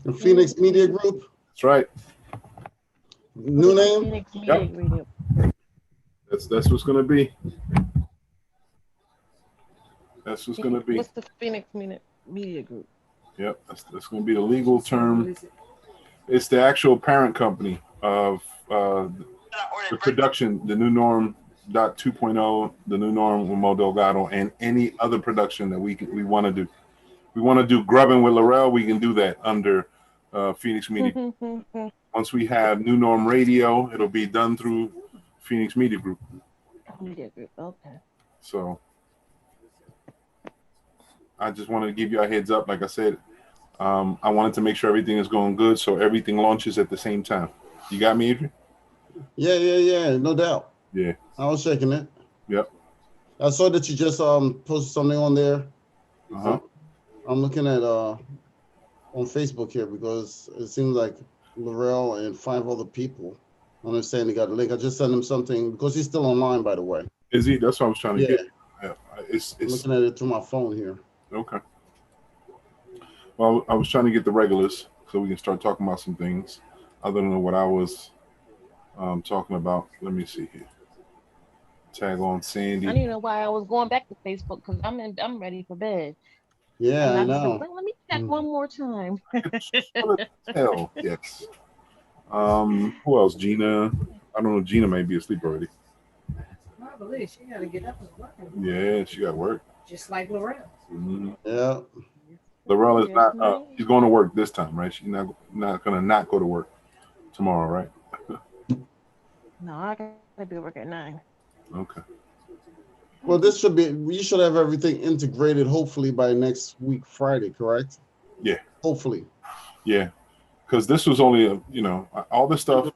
The Phoenix Media Group. That's right. New name. Phoenix Media Group. That's what's gonna be. That's what's gonna be. What's the Phoenix Media Group? Yep, that's gonna be the legal term. It's the actual parent company of the production, the New Norm .2.0, the New Norm with Mo Delgado, and any other production that we want to do. We want to do Grubbing with Laurel. We can do that under Phoenix Media. Once we have New Norm Radio, it'll be done through Phoenix Media Group. Media Group. Okay. So I just wanted to give you a heads up. Like I said, I wanted to make sure everything is going good, so everything launches at the same time. You got me, Adrian? Yeah, no doubt. Yeah. I was checking it. Yep. I saw that you just posted something on there. Uh-huh. I'm looking at on Facebook here because it seems like Laurel and 5 other people. I understand they got a link. I just sent him something because he's still online, by the way. Is he? That's what I was trying to get. Yeah. I'm looking at it through my phone here. Okay. Well, I was trying to get the regulars so we can start talking about some things other than what I was talking about. Let me see here. Tag on Sandy. I don't even know why I was going back to Facebook because I'm ready for bed. Yeah, I know. Like, let me check one more time. Hell, yes. Who else? Gina. I don't know. Gina may be asleep already. I believe she got to get up and work. Yeah, she got work. Just like Lorel. Mm-hmm. Yeah. Laurel is not. She's going to work this time, right? She's not going to not go to work tomorrow, right? No, I gotta be at work at 9. Okay. Well, we should have everything integrated hopefully by next week, Friday, correct? Yeah. Hopefully. Yeah. Because this was only, all this stuff,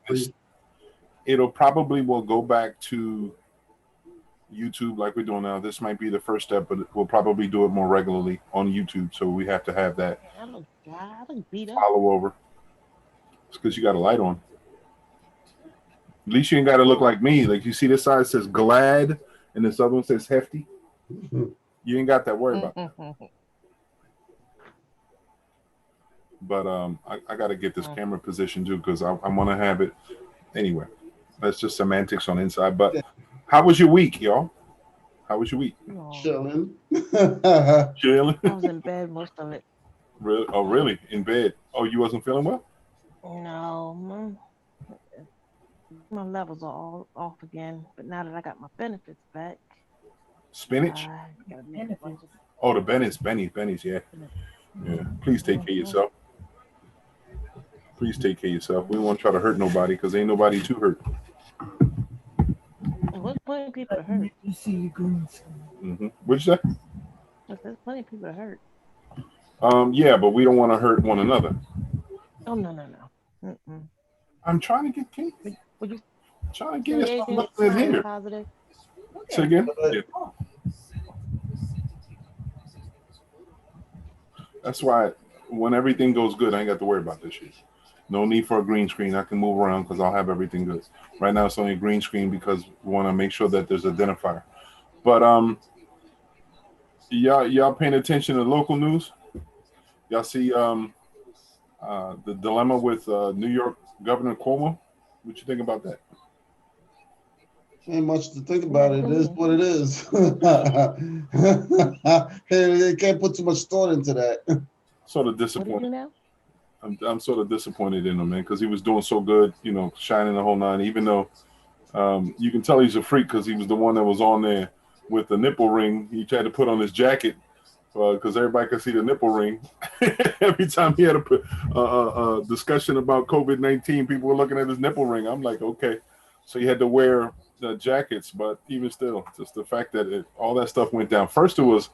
it'll probably will go back to YouTube like we're doing now. This might be the first step, but we'll probably do it more regularly on YouTube. So we have to have that I look beat up. follow over. It's because you got a light on. At least you ain't got to look like me. Like you see this side says glad and this other one says hefty. You ain't got that worry about that. But I got to get this camera position too because I want to have it. Anyway, that's just semantics on inside. But how was your week, y'all? How was your week? Chilling. Chilling? I was in bed most of it. Really? Oh, really? In bed? Oh, you wasn't feeling well? No, my levels are all off again. But now that I got my benefits back. Spinach? Oh, the Benny's, yeah. Yeah. Please take care of yourself. Please take care of yourself. We don't want to try to hurt nobody because ain't nobody too hurt. There's plenty of people that hurt. You see you going. What'd you say? There's plenty of people that hurt. Yeah, but we don't want to hurt one another. Oh no. I'm trying to get Kate. Would you trying to get it. anything Looking at here. positive? Say again? But, Yeah. That's why when everything goes good, I ain't got to worry about this shit. No need for a green screen. I can move around because I'll have everything good. Right now, it's only a green screen because we want to make sure that there's identifier. But y'all paying attention to local news? Y'all see the dilemma with New York Governor Cuomo? What you think about that? ain't much to think about. It is what it is. They can't put too much thought into that. Sort of What did disappointed. you know? I'm sort of disappointed in him, man, because he was doing so good, you know, shining the whole nine. Even though you can tell he's a freak because he was the one that was on there with the nipple ring. He tried to put on his jacket because everybody could see the nipple ring. Every time he had a discussion about COVID-19, people were looking at his nipple ring. I'm like, okay, so he had to wear the jackets, but even still, just the fact that all that stuff went down. First, it was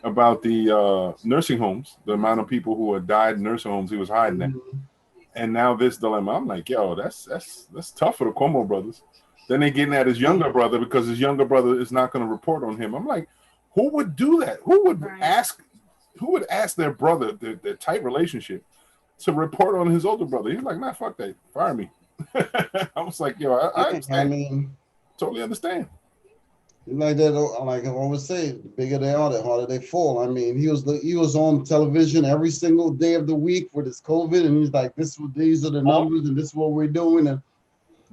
about the nursing homes, the amount of people who had died in nursing homes. He was hiding that, and now this dilemma. I'm like, yo, that's tough for the Cuomo brothers. Then they getting at his younger brother because his younger brother is not going to report on him. I'm like, who would do that? Who would ask? Who would ask their brother, their tight relationship, to report on his older brother? He's like, nah, fuck that, fire me. I was like, yo, I understand. I mean, Totally understand. like that, like I always say, the bigger they are, the harder they fall. I mean, he was on television every single day of the week with his COVID, and he's like, these are the numbers, and this is what we're doing, and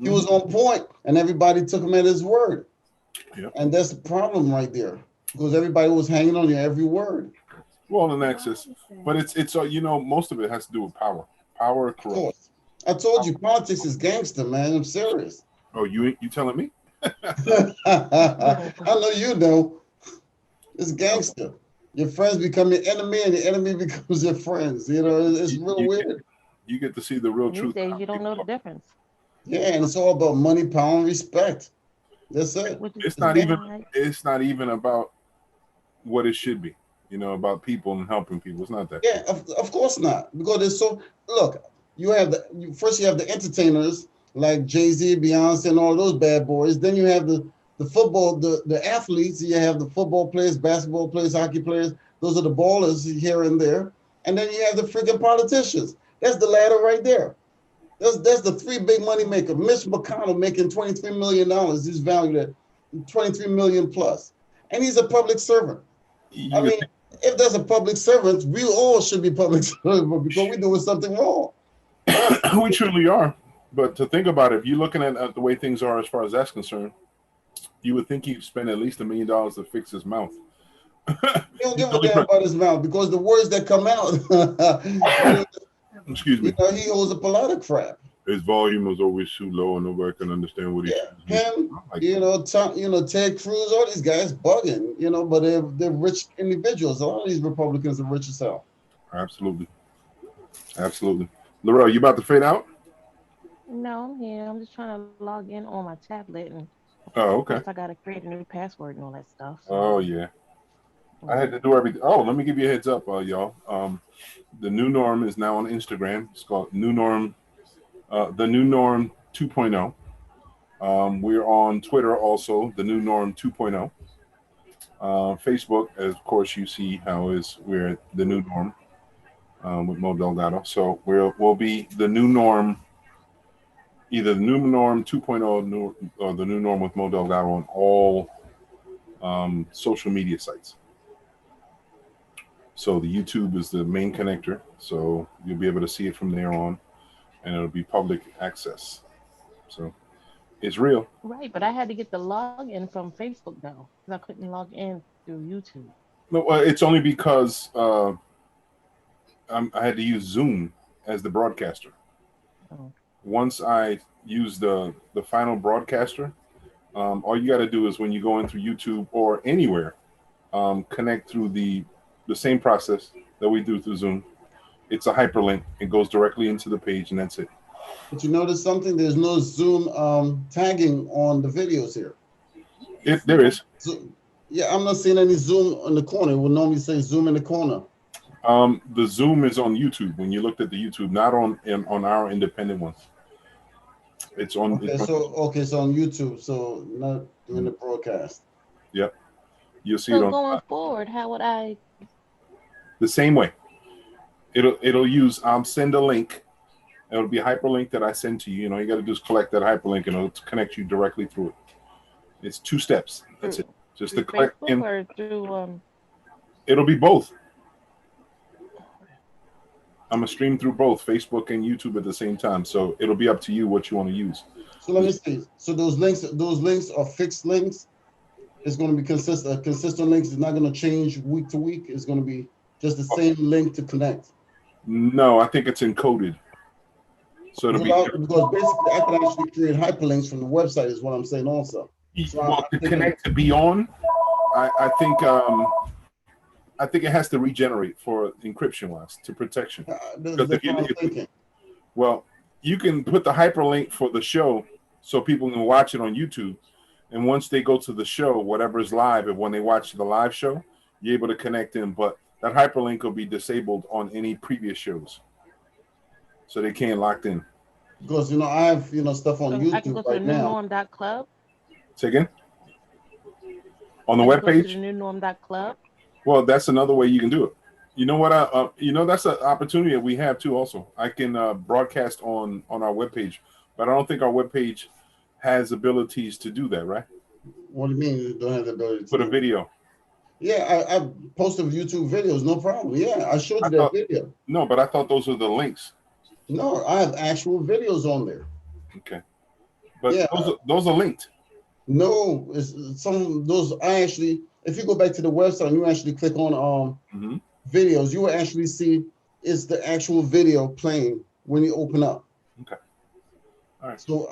he was on point, and everybody took him at his word. Yep. And that's the problem right there, because everybody was hanging on your every word. Well, in access, but it's you know, most of it has to do with power. Power corrupts. Of course, I told you, politics is gangster, man. I'm serious. Oh, you telling me? I know you know. It's gangster. Your friends become your enemy, and your enemy becomes your friends. You know, it's real weird. You get to see the real These truth. days, you don't know the difference. Yeah, and it's all about money, power, and respect. That's it. It's not even about what it should be. You know, about people and helping people. It's not that. Yeah, of course not. Because there's so look. You have first you have the entertainers like Jay-Z, Beyonce, and all those bad boys. Then you have the football, the athletes. You have the football players, basketball players, hockey players. Those are the ballers here and there. And then you have the freaking politicians. That's the ladder right there. That's the three big money maker. Mitch McConnell making $23 million. He's valued at $23 million plus. And he's a public servant. I mean, if there's a public servant, we all should be public servants because we're doing something wrong. We truly are. But to think about it, if you're looking at the way things are as far as that's concerned, you would think he'd spend at least $1 million to fix his mouth. He don't give a damn about his mouth because the words that come out, excuse me, you know, he holds up a lot of crap. His volume was always too low and nobody can understand what he's saying. Him, you know, Ted Cruz, all these guys bugging, you know, but they're rich individuals. A lot of these Republicans are rich as hell. Absolutely. Absolutely. Laurel, you about to fade out? No, I'm here. I'm just trying to log in on my tablet, and okay. I got to create a new password and all that stuff. So. Oh yeah, I had to do everything. Oh, let me give you a heads up, y'all. The new norm is now on Instagram. It's called New Norm. The New Norm 2.0. We're on Twitter also. The New Norm 2.0. Facebook, of course, you see how we're the New Norm with Mo Delgado. So we'll be the New Norm. Either the New Norm 2.0 or the New Norm with Mo Delgado on all social media sites. So the YouTube is the main connector. So you'll be able to see it from there on, and it'll be public access. So it's real. Right, but I had to get the login from Facebook though, because I couldn't log in through YouTube. No, it's only because I had to use Zoom as the broadcaster. Oh. Once I use the final broadcaster, all you got to do is when you go in through YouTube or anywhere, connect through the same process that we do through Zoom. It's a hyperlink. It goes directly into the page, and that's it. But you notice something? There's no Zoom tagging on the videos here. There is. So, yeah, I'm not seeing any Zoom in the corner. It will normally say Zoom in the corner. The Zoom is on YouTube. When you looked at the YouTube, not on our independent ones. It's on. Okay, so on YouTube, so not doing the broadcast. Yep. You'll see it So on going forward, how would I? the same way. It'll use send a link. It'll be a hyperlink that I send to you. You know, you got to do is collect that hyperlink, and it'll connect you directly through it. It's 2 steps. That's it. Through, Just to through collect, Facebook and or through it'll be both. I'm gonna stream through both Facebook and YouTube at the same time, so it'll be up to you what you want to use. So let me see. So those links are fixed links. It's going to be consistent links. It's not going to change week to week. It's going to be just the same link to connect. No, I think it's encoded, so it'll be Because basically I can actually create hyperlinks from the website is what I'm saying also. So well, to connect to be on. I think it has to regenerate for encryption wise to protection. That's what I'm thinking. Well, you can put the hyperlink for the show so people can watch it on YouTube. And once they go to the show, whatever is live, and when they watch the live show, you're able to connect in. But that hyperlink will be disabled on any previous shows. So they can't locked in. Because, I have, stuff on YouTube I can go to right the now. newnorm.club. Say again? On the I can go webpage? to the newnorm.club. Well, that's another way you can do it. You know what? That's an opportunity that we have too. Also, I can broadcast on our webpage, but I don't think our webpage has abilities to do that. Right? What do you mean you don't have the ability to put a video? Yeah, I posted YouTube videos, no problem. Yeah, I showed you that video. No, but I thought those were the links. No, I have actual videos on there. Okay, but yeah, those are linked. No, it's those. I actually, if you go back to the website and you actually click on videos, you will actually see it's the actual video playing when you open up. Okay. All right. So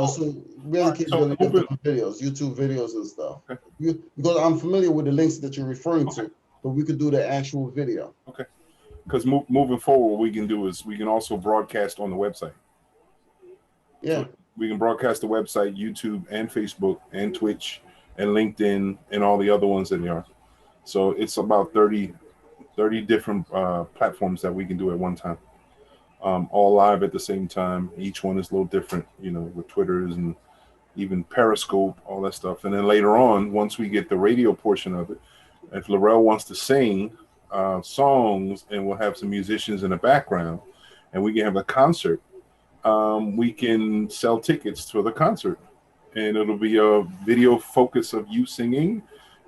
so we have the capability of doing videos, YouTube videos and stuff. Okay. Because I'm familiar with the links that you're referring to, but we could do the actual video. Okay. Because moving forward, what we can do is we can also broadcast on the website. Yeah. So we can broadcast the website, YouTube, and Facebook, and Twitch, and LinkedIn, and all the other ones that there are. So it's about 30 different platforms that we can do at one time. All live at the same time. Each one is a little different, with Twitters and even Periscope, all that stuff. And then later on, once we get the radio portion of it, if Laurel wants to sing songs and we'll have some musicians in the background and we can have a concert, we can sell tickets for the concert. And it'll be a video focus of you singing,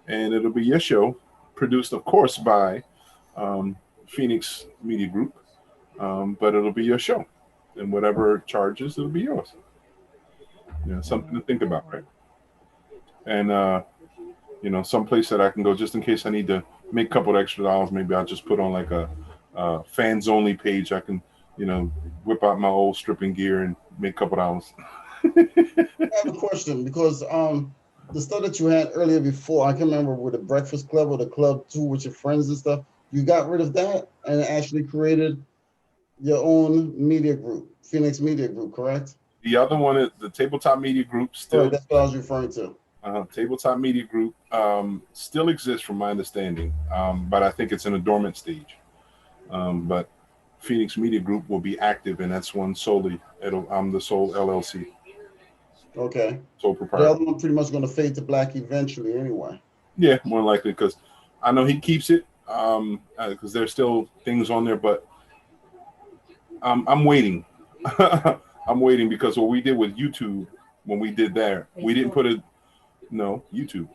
and it'll be your show, produced, of course, by Phoenix Media Group. But it'll be your show, and whatever charges, it'll be yours. Something to think about, right? And some place that I can go just in case I need to make a couple of extra dollars. Maybe I'll just put on like a fans only page. I can, whip out my old stripping gear and make a couple dollars. I have a question because the stuff that you had earlier before, I can remember with the Breakfast Club or the Club 2 with your friends and stuff. You got rid of that and actually created your own media group, Phoenix Media Group, correct? The other one is the Tabletop Media Group. Still, that's what I was referring to. Tabletop Media Group still exists, from my understanding, but I think it's in a dormant stage. But Phoenix Media Group will be active, and that's one solely. I'm the sole LLC. Okay. Sole proprietor. The other one pretty much going to fade to black eventually, anyway. Yeah, more likely, because I know he keeps it, because there's still things on there, but I'm waiting. I'm waiting because what we did with YouTube, when we did there, we didn't put YouTube.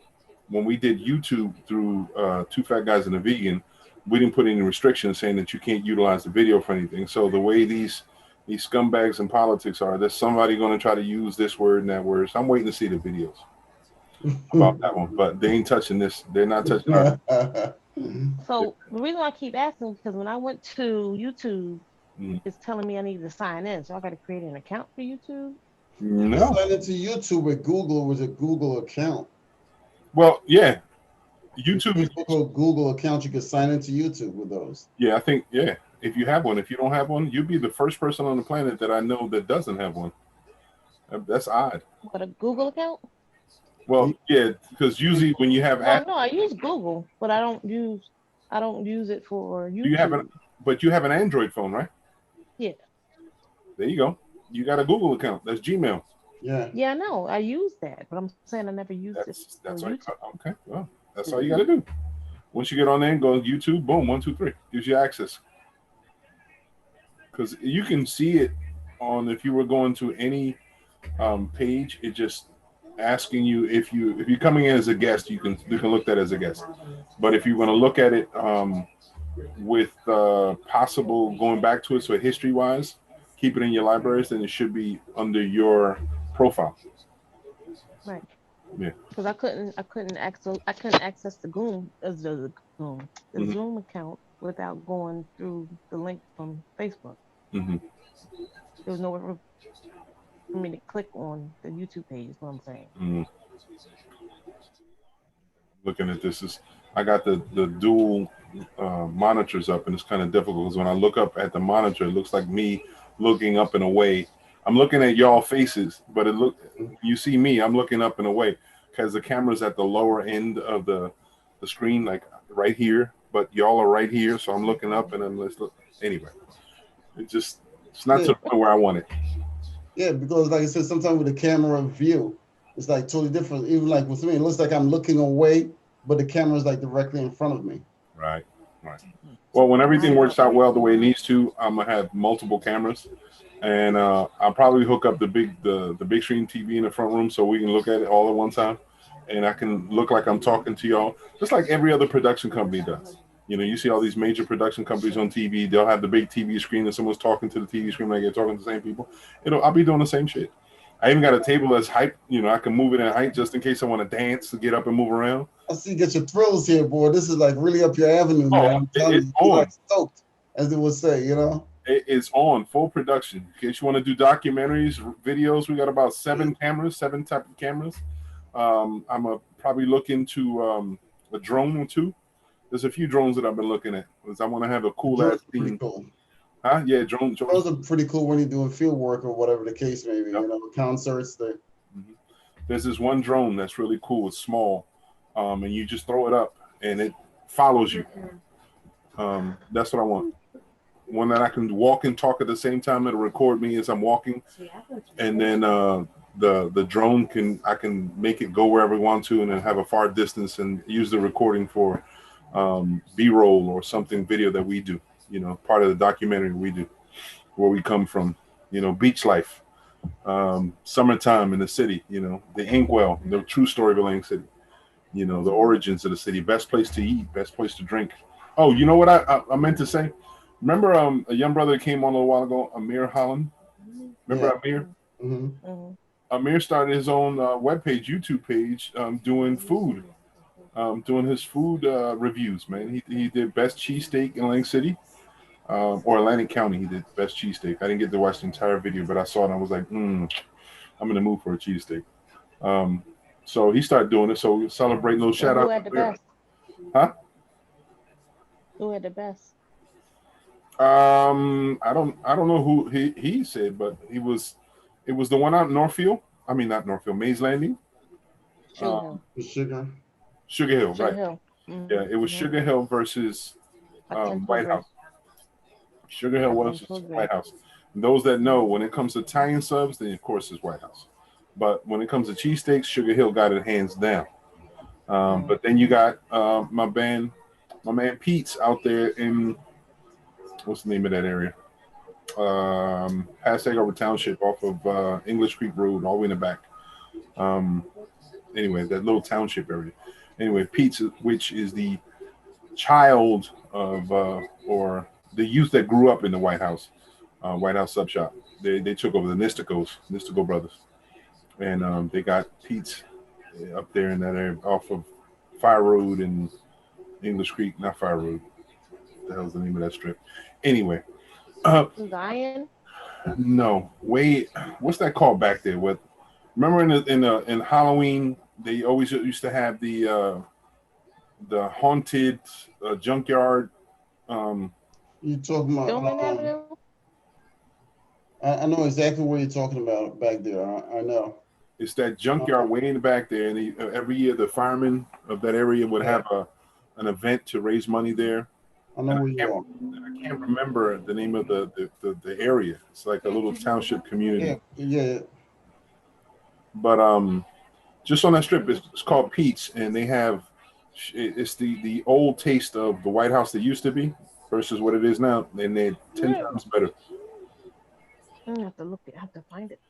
When we did YouTube through Two Fat Guys and a Vegan, we didn't put any restrictions saying that you can't utilize the video for anything. So the way these scumbags in politics are, there's somebody going to try to use this word and that word. So I'm waiting to see the videos about that one, but they ain't touching this. They're not touching our. So the reason why I keep asking is because when I went to YouTube, it's telling me I need to sign in. So I got to create an account for YouTube. No. Sign into YouTube with Google with a Google account. Well, yeah. YouTube Google account, you can sign into YouTube with those. Yeah, I think, if you have one. If you don't have one, you'd be the first person on the planet that I know that doesn't have one. That's odd. What, a Google account? Well, yeah, because usually when you have no, I use Google, but I don't use it for YouTube. But you have an Android phone, right? Yeah. There you go. You got a Google account. That's Gmail. Yeah. Yeah, I know. I use that, but I'm saying I never used it for That's right. YouTube. Okay. Well, that's all you got to do. Once you get on there and go on YouTube, boom, 1, 2, 3 gives you access because you can see it on if you were going to any page. It just asking you if you're coming in as a guest, you can look at it as a guest. But if you want to look at it with possible going back to it, so history wise, keep it in your libraries, then it should be under your profile. Right. Yeah. Because I couldn't access the Hmm. Zoom account without going through the link from Facebook. Hmm. There was nowhere for me to click on the YouTube page. Is what I'm saying. Hmm. Looking at this is I got the dual monitors up, and it's kind of difficult because when I look up at the monitor, it looks like me looking up and away. I'm looking at y'all faces, but you see me. I'm looking up and away because the camera's at the lower end of the screen, like right here. But y'all are right here, so I'm looking up, and then let's look. Anyway, it's not to Yeah. the point where I want it. Yeah, because like I said, sometimes with the camera view, it's like totally different. Even like with me, it looks like I'm looking away, but the camera's like directly in front of me. Right, right. Well, when everything Mine works out well the way it needs to, I'm gonna have multiple cameras, and I'll probably hook up the big screen TV in the front room so we can look at it all at one time, and I can look like I'm talking to y'all, just like every other production company does. You see all these major production companies on TV. They'll have the big TV screen, and someone's talking to the TV screen like they're talking to the same people. I'll be doing the same shit. I even got a table that's height. I can move it in height just in case I want to dance, to get up and move around. I see you get your thrills here, boy. This is like really up your avenue, Oh, man. I'm telling it's you, you're on. like stoked, as they would say. It is on full production. In case you want to do documentaries, videos, we got about 7 type of cameras. I'm a probably look into a drone or two. There's a few drones that I've been looking at because I want to have a cool Drones ass are pretty team. cool. Huh? Yeah, drones. Drones are pretty cool when you're doing field work or whatever the case may be. Yep. Concerts. Mhm. There's this one drone that's really cool. It's small, and you just throw it up and it follows you. That's what I want. One that I can walk and talk at the same time. It'll record me as I'm walking, and then the drone I can make it go wherever we want to, and then have a far distance and use the recording for B-roll or something video that we do. Part of the documentary we do, where we come from. Beach life, summertime in the city. The inkwell, the true story of Atlantic City. The origins of the city, best place to eat, best place to drink. Oh, you know what I meant to say? Remember a young brother that came on a little while ago, Amir Holland? Remember Amir? Mm-hmm. Mhm. Amir started his own webpage, YouTube page, doing food, doing his food reviews, man. He did best cheesesteak in Atlantic City, or Atlantic County. He did best cheesesteak. I didn't get to watch the entire video, but I saw it and I was like, I'm in the mood for a cheesesteak. So he started doing it. So celebrating those So shout who outs. had the best? Huh? Who had the best? I don't know who he said, but it was the one out in Northfield. I mean, not Northfield, Mays Landing, Sugar uh, Hill. The sugar. Sugar Hill, Sugar right? Hill. Yeah, it was Mm-hmm. Sugar Hill versus I can White agree. House. Sugar Hill I versus can agree. White House. And those that know, when it comes to Italian subs, then of course it's White House. But when it comes to cheesesteaks, Sugar Hill got it hands down. But then you got my man Pete's out there in what's the name of that area? Past Takeover Township off of English Creek Road, all the way in the back. Anyway, that little township area. Anyway, Pete's, which is the child of or the youth that grew up in the White House sub shop. They took over the Nistico brothers, and they got Pete's up there in that area off of Fire Road and English Creek, not Fire Road. What the hell's the name of that strip? Anyway, Zion. no, wait, what's that called back there? With remember in Halloween they always used to have the haunted junkyard. You talking about? Stillman Avenue. I know exactly what you're talking about back there. I know. It's that junkyard way in the back there, and every year the firemen of that area would have an event to raise money there. I know where you are. I can't remember the name of the area. It's like a little township community. Yeah. But just on that strip, it's called Pete's, and they have it's the old taste of the White House that used to be versus what it is now, and they're 10 times better. I have to look. I have to find it.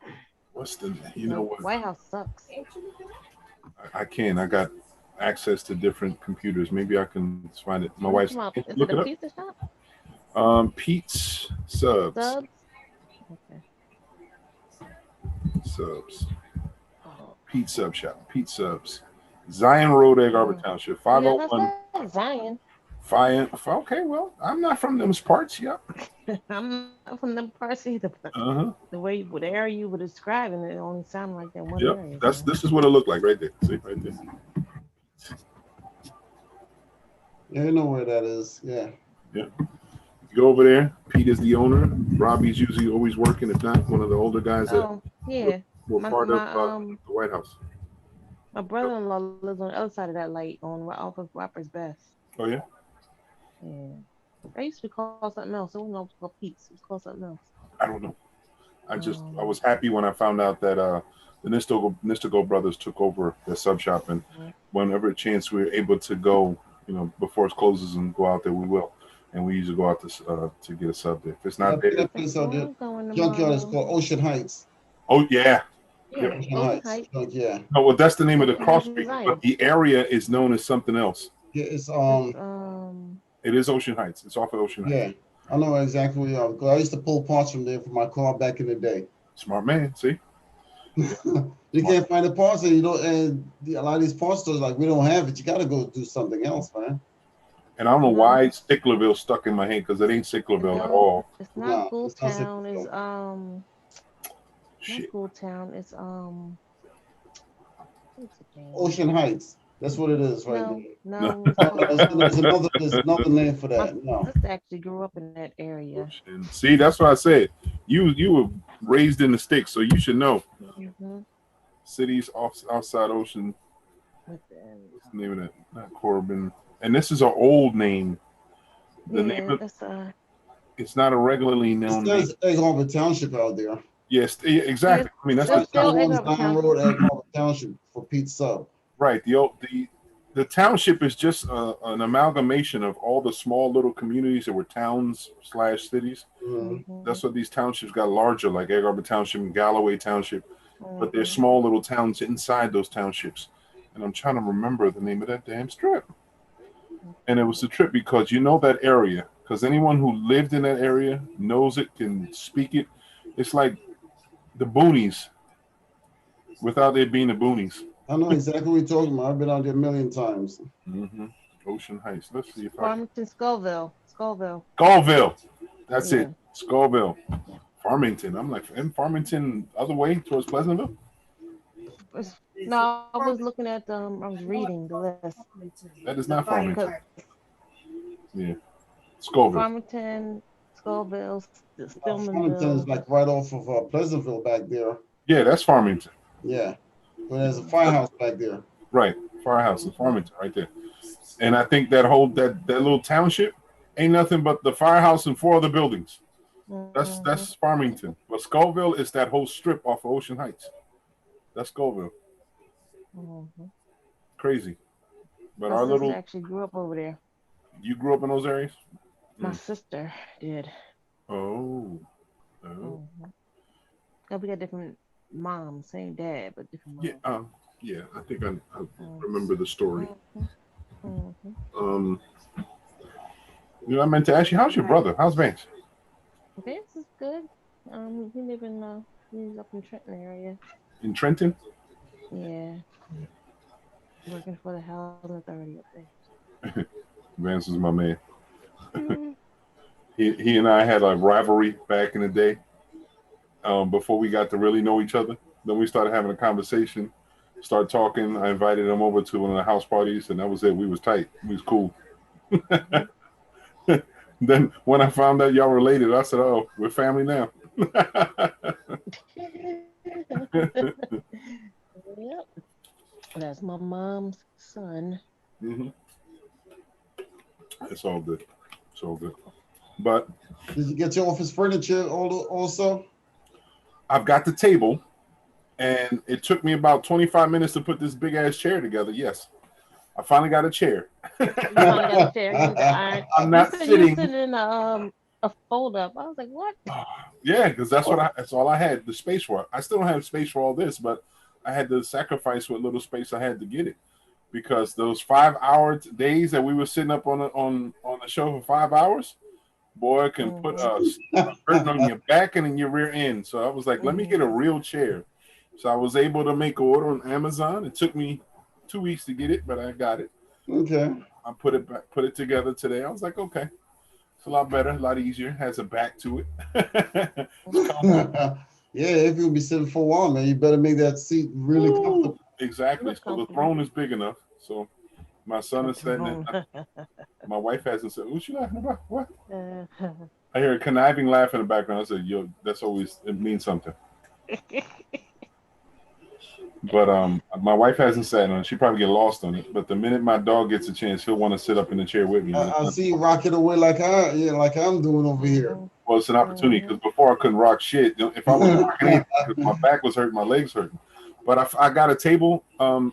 What's the you know what? White House sucks. I can. I got access to different computers. Maybe I can find it. My wife's Is look it it a up. pizza shop? Pete's subs. Subs. Okay. Subs. Oh. Pete Sub Shop. Pete Subs. Zion Road, Egg Harbor Township. Yeah, 501. that's Zion. Okay, well, I'm not from those parts. Yep. I'm not from them parts either. But Uh-huh. the area you were describing, it only sounded like that one Yep. area. This is what it looked like right there. See, right there. Yeah, you know where that is. Yeah. Yeah. You go over there. Pete is the owner. Robbie's usually always working, if not one of the older guys that yeah. were part of the White House. My brother-in-law lives on the other side of that light off of Robert's Best. Oh yeah. Yeah. I used to call something else. It wasn't called Pete's. It was called something else. I don't know. I was happy when I found out that the Nistigo brothers took over the sub shop, and whenever chance we were able to go, before it closes and go out there, we will. And we usually go out to get a sub there. If it's not there, that place out there, junkyard is called Ocean Heights. Oh yeah. Yeah, Ocean Heights. Yeah. No, well, that's the name of the cross street, but the area is known as something else. Yeah, it's It is Ocean Heights. It's off of Ocean Heights. Yeah, I know exactly where you are because I used to pull parts from there for my car back in the day. Smart man, see. You can't find the parts, and a lot of these parts stores like we don't have it. You got to go do something else, man. And I don't know why Sicklerville stuck in my head because it ain't Sicklerville at all. It's not Ghoultown. It's not Ghoultown. It's Ocean Heights. That's what it is, right there. No. There's another name for that. My sister actually grew up in that area. See, that's what I said. You were raised in the sticks, so you should know. Mm-hmm. Cities outside Ocean. What's the name of that? Not Corbin. And this is an old name. The name of it's not a regularly known name. There's Egg Harbor Township out there. Yes, exactly. I mean, that's the Zion Road, Egg Harbor Township for Pete Sub. Right. The township is just an amalgamation of all the small little communities that were towns/cities. Mm-hmm. That's what these townships got larger, like Egg Harbor Township and Galloway Township. But they're small little towns inside those townships. And I'm trying to remember the name of that damn strip. And it was a trip because you know that area. Because anyone who lived in that area knows it, can speak it. It's like the boonies without it being the boonies. I know exactly what you're talking about. I've been out there a million times. Mm-hmm. Ocean Heights. Let's see if Farmington, Skullville. Skullville. That's it. Skullville. Farmington. I'm like, in Farmington, other way towards Pleasantville? No, I was looking at I was reading the list. That is not Farmington. Yeah. Skullville. Farmington, Skullville, Farmington is like right off of Pleasantville back there. Yeah, that's Farmington. Yeah. But there's a firehouse back there. Right. Firehouse in Farmington right there. And I think that little township ain't nothing but the firehouse and 4 other buildings. That's Farmington. But Skullville is that whole strip off of Ocean Heights. That's Skullville. Mm-hmm. Crazy. But my sister actually grew up over there. You grew up in those areas? My sister did. Oh. Mm-hmm. We got different moms, same dad, but different moms. Yeah. I think I remember the story. Mm-hmm. I meant to ask you, how's your brother? How's Vance? Vance is good. He live in he's up in Trenton area. In Trenton? Yeah. Working for the housing authority up there. Vance is my man. Mm-hmm. He and I had a rivalry back in the day. Before we got to really know each other. Then we started having a conversation, started talking. I invited him over to one of the house parties, and that was it. We was tight. We was cool. Then when I found out y'all related, I said, "Oh, we're family now." Yep. That's my mom's son. Mm-hmm. It's all good. It's all good. But did you get your office furniture also? I've got the table. And it took me about 25 minutes to put this big ass chair together. Yes, I finally got a chair. You finally got a chair. You the iron. I'm You not said you sitting. sitting in a fold up. I was like, what? Yeah, because that's all I had the space for. I still don't have space for all this, but I had to sacrifice what little space I had to get it. Because those 5 hour days that we were sitting up on the show for 5 hours, boy, it can put a burden on your back and in your rear end. So I was like, let me get a real chair. So I was able to make an order on Amazon. It took me 2 weeks to get it, but I got it. Okay. I put it together today. I was like, okay, it's a lot better, a lot easier. Has a back to it. It's comfortable. Yeah, if you'll be sitting for a while, man, you better make that seat really comfortable. Exactly. Look So the comfortable. throne is big enough. So my son is sitting in. My wife hasn't said, "What you laughing about? What?" I hear a conniving laugh in the background. I said, "Yo, that's always it means something." But my wife hasn't sat on it. She probably get lost on it. But the minute my dog gets a chance, he'll want to sit up in the chair with me. I see you rocking away like I'm doing over here. Well, it's an opportunity because before I couldn't rock shit. If I was rocking anything, 'cause my back was hurting, my legs hurting. But I got a table.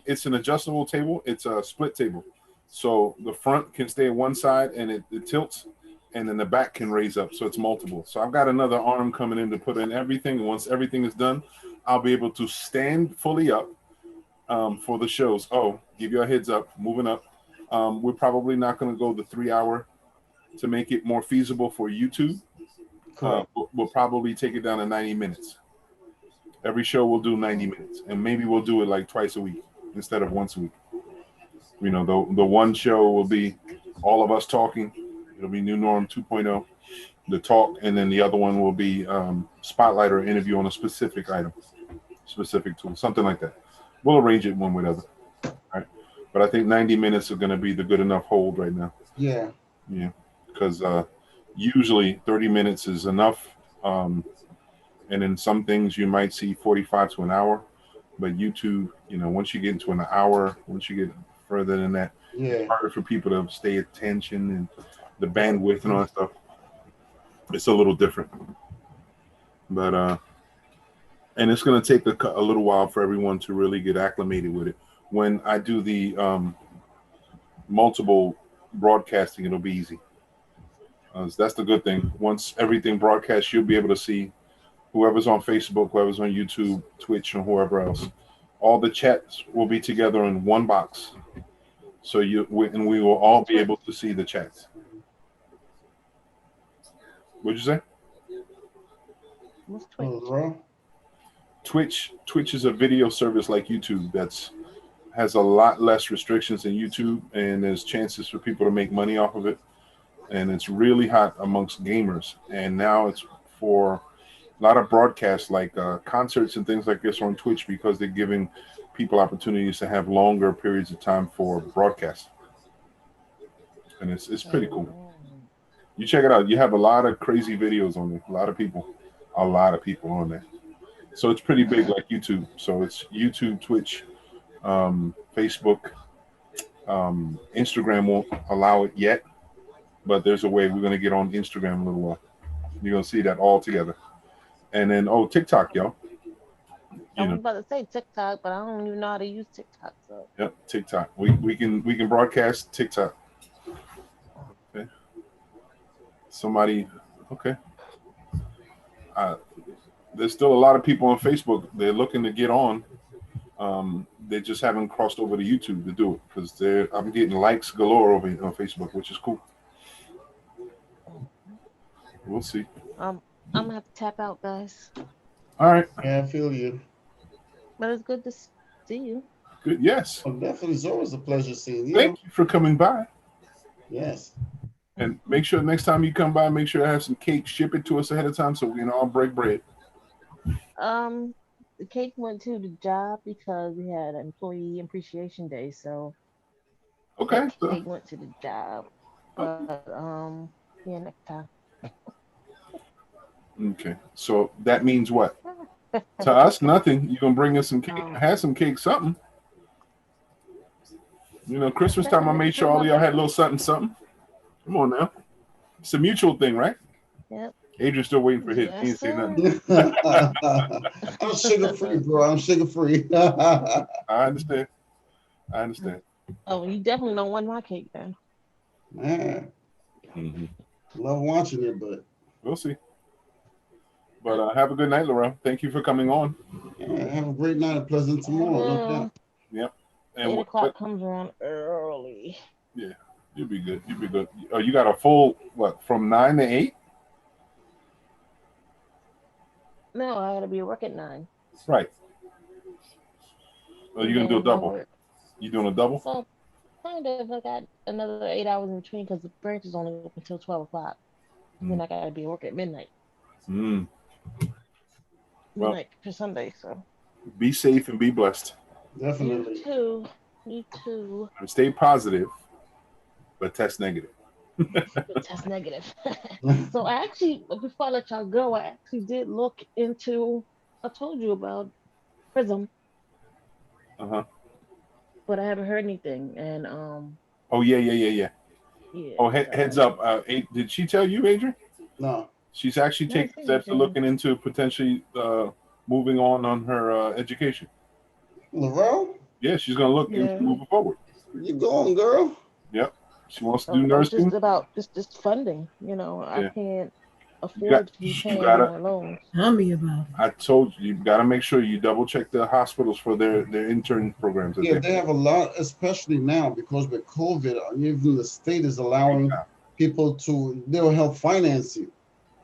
It's an adjustable table. It's a split table, so the front can stay at one side and it tilts, and then the back can raise up, so it's multiple. So I've got another arm coming in to put in everything. And once everything is done, I'll be able to stand fully up for the shows. Oh, give you a heads up, moving up. We're probably not going to go the 3 hour to make it more feasible for YouTube. We'll probably take it down to 90 minutes. Every show we'll do 90 minutes, and maybe we'll do it like twice a week instead of once a week. You know, the one show will be all of us talking. It'll be New Norm 2.0, the talk, and then the other one will be spotlight or interview on a specific item, specific tool, something like that. We'll arrange it one way or the other. All right. But I think 90 minutes are going to be the good enough hold right now. Yeah. Yeah. Because usually 30 minutes is enough. And in some things you might see 45 to an hour. But YouTube, you know, once you get into an hour, once you get further than that, it's harder for people to stay attention and the bandwidth and all that stuff. It's a little different. But and it's going to take a little while for everyone to really get acclimated with it. When I do the multiple broadcasting, it'll be easy. So that's the good thing. Once everything broadcasts, you'll be able to see whoever's on Facebook, whoever's on YouTube, Twitch, and whoever else. All the chats will be together in one box. So we will all be able to see the chats. What'd you say? What's Twitch? Twitch is a video service like YouTube has a lot less restrictions than YouTube, and there's chances for people to make money off of it. And it's really hot amongst gamers. And now it's for a lot of broadcasts like concerts and things like this on Twitch, because they're giving people opportunities to have longer periods of time for broadcast. And it's pretty cool. You check it out. You have a lot of crazy videos on there. A lot of people on there. So it's pretty big like YouTube. So it's YouTube, Twitch, Facebook, Instagram won't allow it yet, but there's a way we're going to get on Instagram in a little while. You're going to see that all together. And then, TikTok, y'all. I was about to say TikTok, but I don't even know how to use TikTok. So. Yep, TikTok. We can broadcast TikTok. Okay. Somebody, okay. There's still a lot of people on Facebook. They're looking to get on. They just haven't crossed over to YouTube to do it, because I'm getting likes galore over on Facebook, which is cool. We'll see. I'm gonna have to tap out, guys. All right. Yeah, I feel you. But it's good to see you. Good. Yes. Well, definitely, it's always a pleasure seeing you. Thank you for coming by. Yes. And make sure next time you come by, make sure to have some cake. Ship it to us ahead of time so we can all break bread. The cake went to the job because we had Employee Appreciation Day, so okay. The cake went to the job. But yeah, next time. Okay. So that means what? To us, nothing. You're gonna bring us some cake. Have some cake, something. You know, Christmas time I made sure all of y'all had a little something, something. Come on now. It's a mutual thing, right? Yep. Adrian's still waiting for his. He Yes, ain't say sir. nothing. I'm sugar free, bro. I'm sugar free. I understand. I understand. Oh, you definitely don't want my cake then. Man, Hmm. love watching it, but We'll see. But have a good night, Laurel. Thank you for coming on. yeah, have a great night, a pleasant tomorrow, no doubt. Well, Yep. And 8 o'clock comes around early. yeah, you'll be good. You'll be good. Oh, you got a full what from 9 to 8? No, I gotta be at work at 9. Right. Oh, And you're gonna do a then I double. work. You doing a double? Well, kind of. I got another 8 hours in between because the branch is only open until 12 o'clock. Then Mm. I gotta be at work at midnight. Mm. Well, Midnight for Sunday. So be safe and be blessed. you Definitely. too. You too. And stay positive, but test negative. But test negative. So I actually, before I let y'all go, I actually did look into. I told you about Prism, Uh-huh. but I haven't heard anything. And Oh yeah. yeah. Oh, So heads up. Did she tell you, Adrian? No. She's actually no, I taking see steps to anything. looking into potentially moving on her education. Laurel, Yeah, she's gonna look into Yeah. moving forward. you going, girl? Yep. She wants to do It's just nursing. about just funding. I Yeah. can't You got afford to be you paying gotta more loans. Tell me about I told you gotta make sure you double check the hospitals for their intern programs that Yeah, they they have a lot, especially now because with COVID, even the state is allowing people to, they'll help finance you,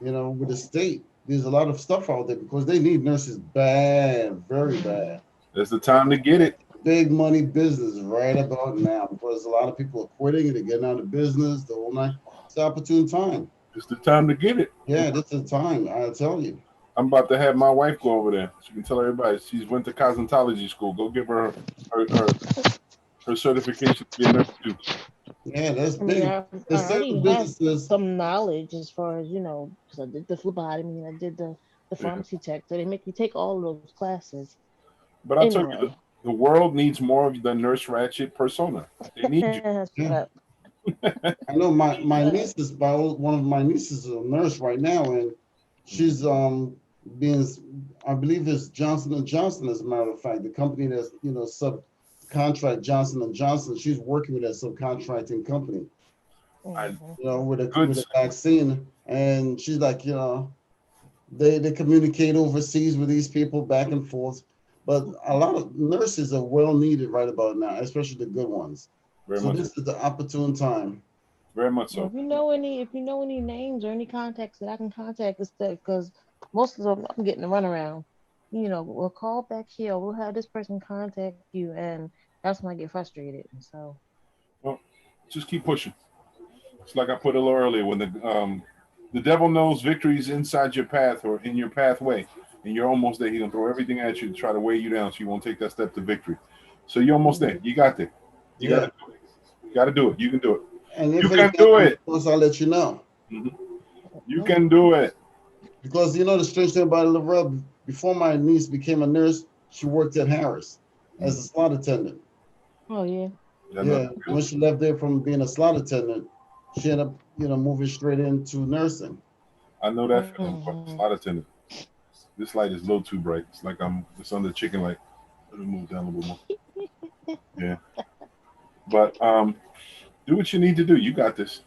with the state. There's a lot of stuff out there because they need nurses bad, very bad. It's the time to get it. Big money business right about now because a lot of people are quitting and they're getting out of business. The whole night. It's the opportune time. It's the time to get it. Yeah, this is the time. I tell you. I'm about to have my wife go over there. She can tell everybody she's went to cosmetology school. Go give her certification to be a nurse too. Yeah, that's I mean, big. I There's already certain have businesses. some knowledge as far as because I did the phlebotomy, I did the Yeah. pharmacy tech, so they make you take all of those classes. But I'll tell you, Anyway, the world needs more of the nurse ratchet persona. They need you. shut Yeah, up. I know my Shut up. niece is one of my nieces is a nurse right now, and she's being, I believe it's Johnson and Johnson, as a matter of fact, the company that's subcontract Johnson and Johnson. She's working with that subcontracting company, I Mhm. with a good. vaccine, and she's like, they communicate overseas with these people back and forth. But a lot of nurses are well needed right about now, especially the good ones. Very So much. this is the opportune time. Very much Well, so. if you know any names or any contacts that I can contact instead, because most of them I'm getting a runaround. We'll call back here. We'll have this person contact you, and that's when I get frustrated. And so, Well, just keep pushing. It's like I put a little earlier when the devil knows victory is inside your path or in your pathway, and you're almost there. He's gonna throw everything at you to try to weigh you down, so you won't take that step to victory. So you're almost there. You got there. You got Yeah. to do it. You got to do it. You can do it. And You if can anything, do of it. course, I'll let you know. Mhm. You can do it. Because the strange thing about Lavelle, before my niece became a nurse, she worked at Harris as a slot attendant. oh yeah. I know Yeah. that When feeling. she left there from being a slot attendant, she ended up, moving straight into nursing. I know that feeling. Mhm. Flight attendant. This light is a little too bright. It's like it's on the chicken light. Let me move down a little more. Yeah. But do what you need to do. You got this.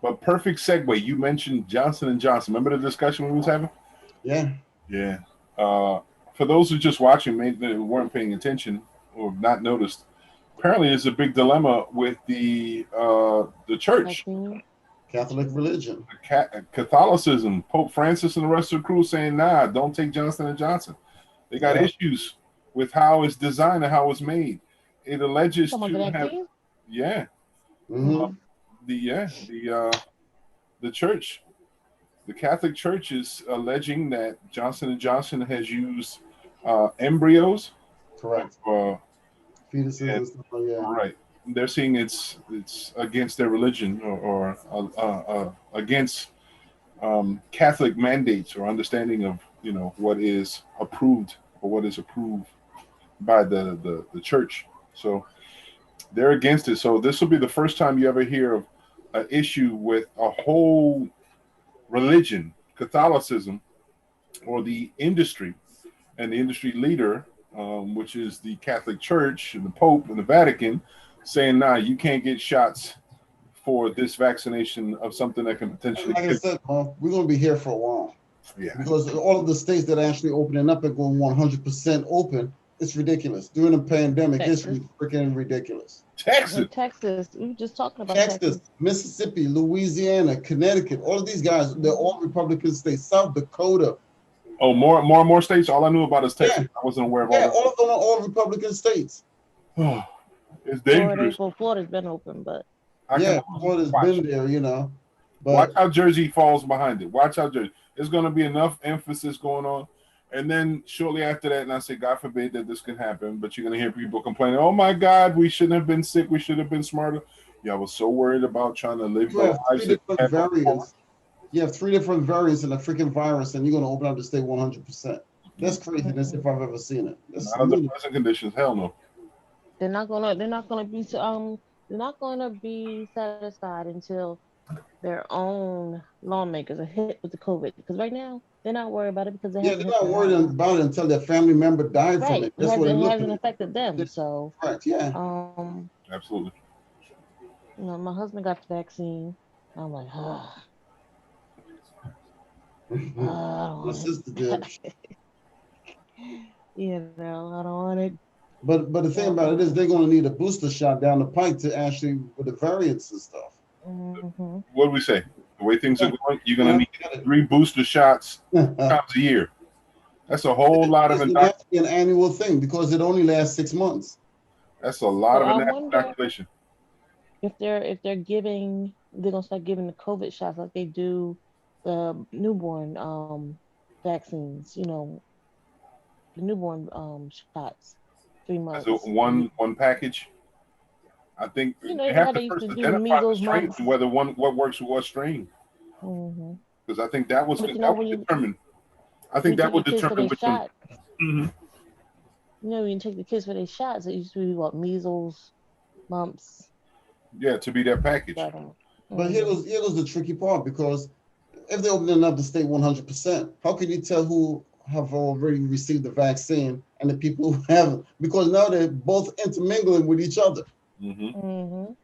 But perfect segue. You mentioned Johnson and Johnson. Remember the discussion we was having? Yeah. Yeah. For those who just watching, maybe weren't paying attention or not noticed, apparently there's a big dilemma with the church, Vaccine. Catholic religion. Catholicism. Pope Francis and the rest of the crew saying, "Nah, don't take Johnson and Johnson." They got Yeah. issues with how it's designed and how it's made. It alleges Talking to about the have, vaccine. yeah, Mm-hmm. the church, the Catholic Church is alleging that Johnson and Johnson has used embryos. Correct. Uh, Fetuses and and stuff like that. right, they're saying it's against their religion or against Catholic mandates or understanding of what is approved or what is approved by the church. So they're against it. So this will be the first time you ever hear of an issue with a whole religion Catholicism or the industry and the industry leader, which is the Catholic Church and the Pope and the Vatican, saying, "Nah, you can't get shots for this vaccination of something that can potentially." Like I said, we're going to be here for a while. Yeah. Because all of the states that are actually opening up and going 100% open, it's ridiculous. During the pandemic, it's freaking ridiculous. Texas. We were just talking about Texas. Mississippi, Louisiana, Connecticut, all of these guys, they're all Republican states. South Dakota. Oh, more and more states. All I knew about is Texas. Yeah. I wasn't aware of all that. All of them are all Republican states. It's dangerous. Florida's been open, but Florida's been there, you know. But watch how Jersey falls behind it. Watch how Jersey. There's going to be enough emphasis going on. And then shortly after that, and I say, God forbid that this can happen, but you're going to hear people complaining, "Oh my God, we shouldn't have been sick. We should have been smarter." Yeah, I was so worried about trying to live your lives. You have 3 different variants in a freaking virus, and you're going to open up the state 100%. That's craziness if I've ever seen it. Not under the present conditions. Hell no. They're not gonna be satisfied until their own lawmakers are hit with the COVID. Because right now they're not worried about it because they're not worried about it until their family member died from it. That's what it hasn't affected them. So right, yeah. Absolutely. You know, my husband got the vaccine. I'm like, my sister did. You know, I don't want it. But the thing about it is they're going to need a booster shot down the pike to actually with the variants and stuff. Mm-hmm. What do we say? The way things are going, you're going to need 3 booster shots times a year. That's a whole lot of inoculation. That's an annual thing because it only lasts 6 months. That's a lot of inoculation. If they're giving, they're gonna start giving the COVID shots like they do the newborn vaccines. You know, the newborn shots. 3 months. So one package. I think they have to first identify the strain, whether what works with what strain. Because I think that was determine. I think that would determine which one. You know, when you take the kids for their shots, it used to be what, measles, mumps. Yeah, to be that package. But here goes the tricky part, because if they're opening up the state 100%, how can you tell who have already received the vaccine and the people who haven't? Because now they're both intermingling with each other. And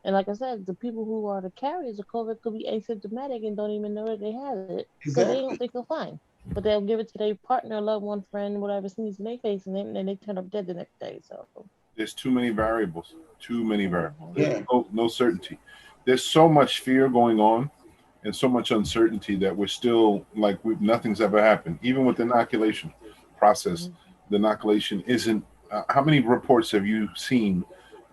like I said, the people who are the carriers of COVID could be asymptomatic and don't even know that they have it. Because they don't think they're fine. But they'll give it to their partner, loved one, friend, whatever, sneeze in their face, and then they turn up dead the next day. So there's too many variables. Yeah. No certainty. There's so much fear going on and so much uncertainty that we're still like nothing's ever happened. Even with the inoculation process, the inoculation isn't. How many reports have you seen?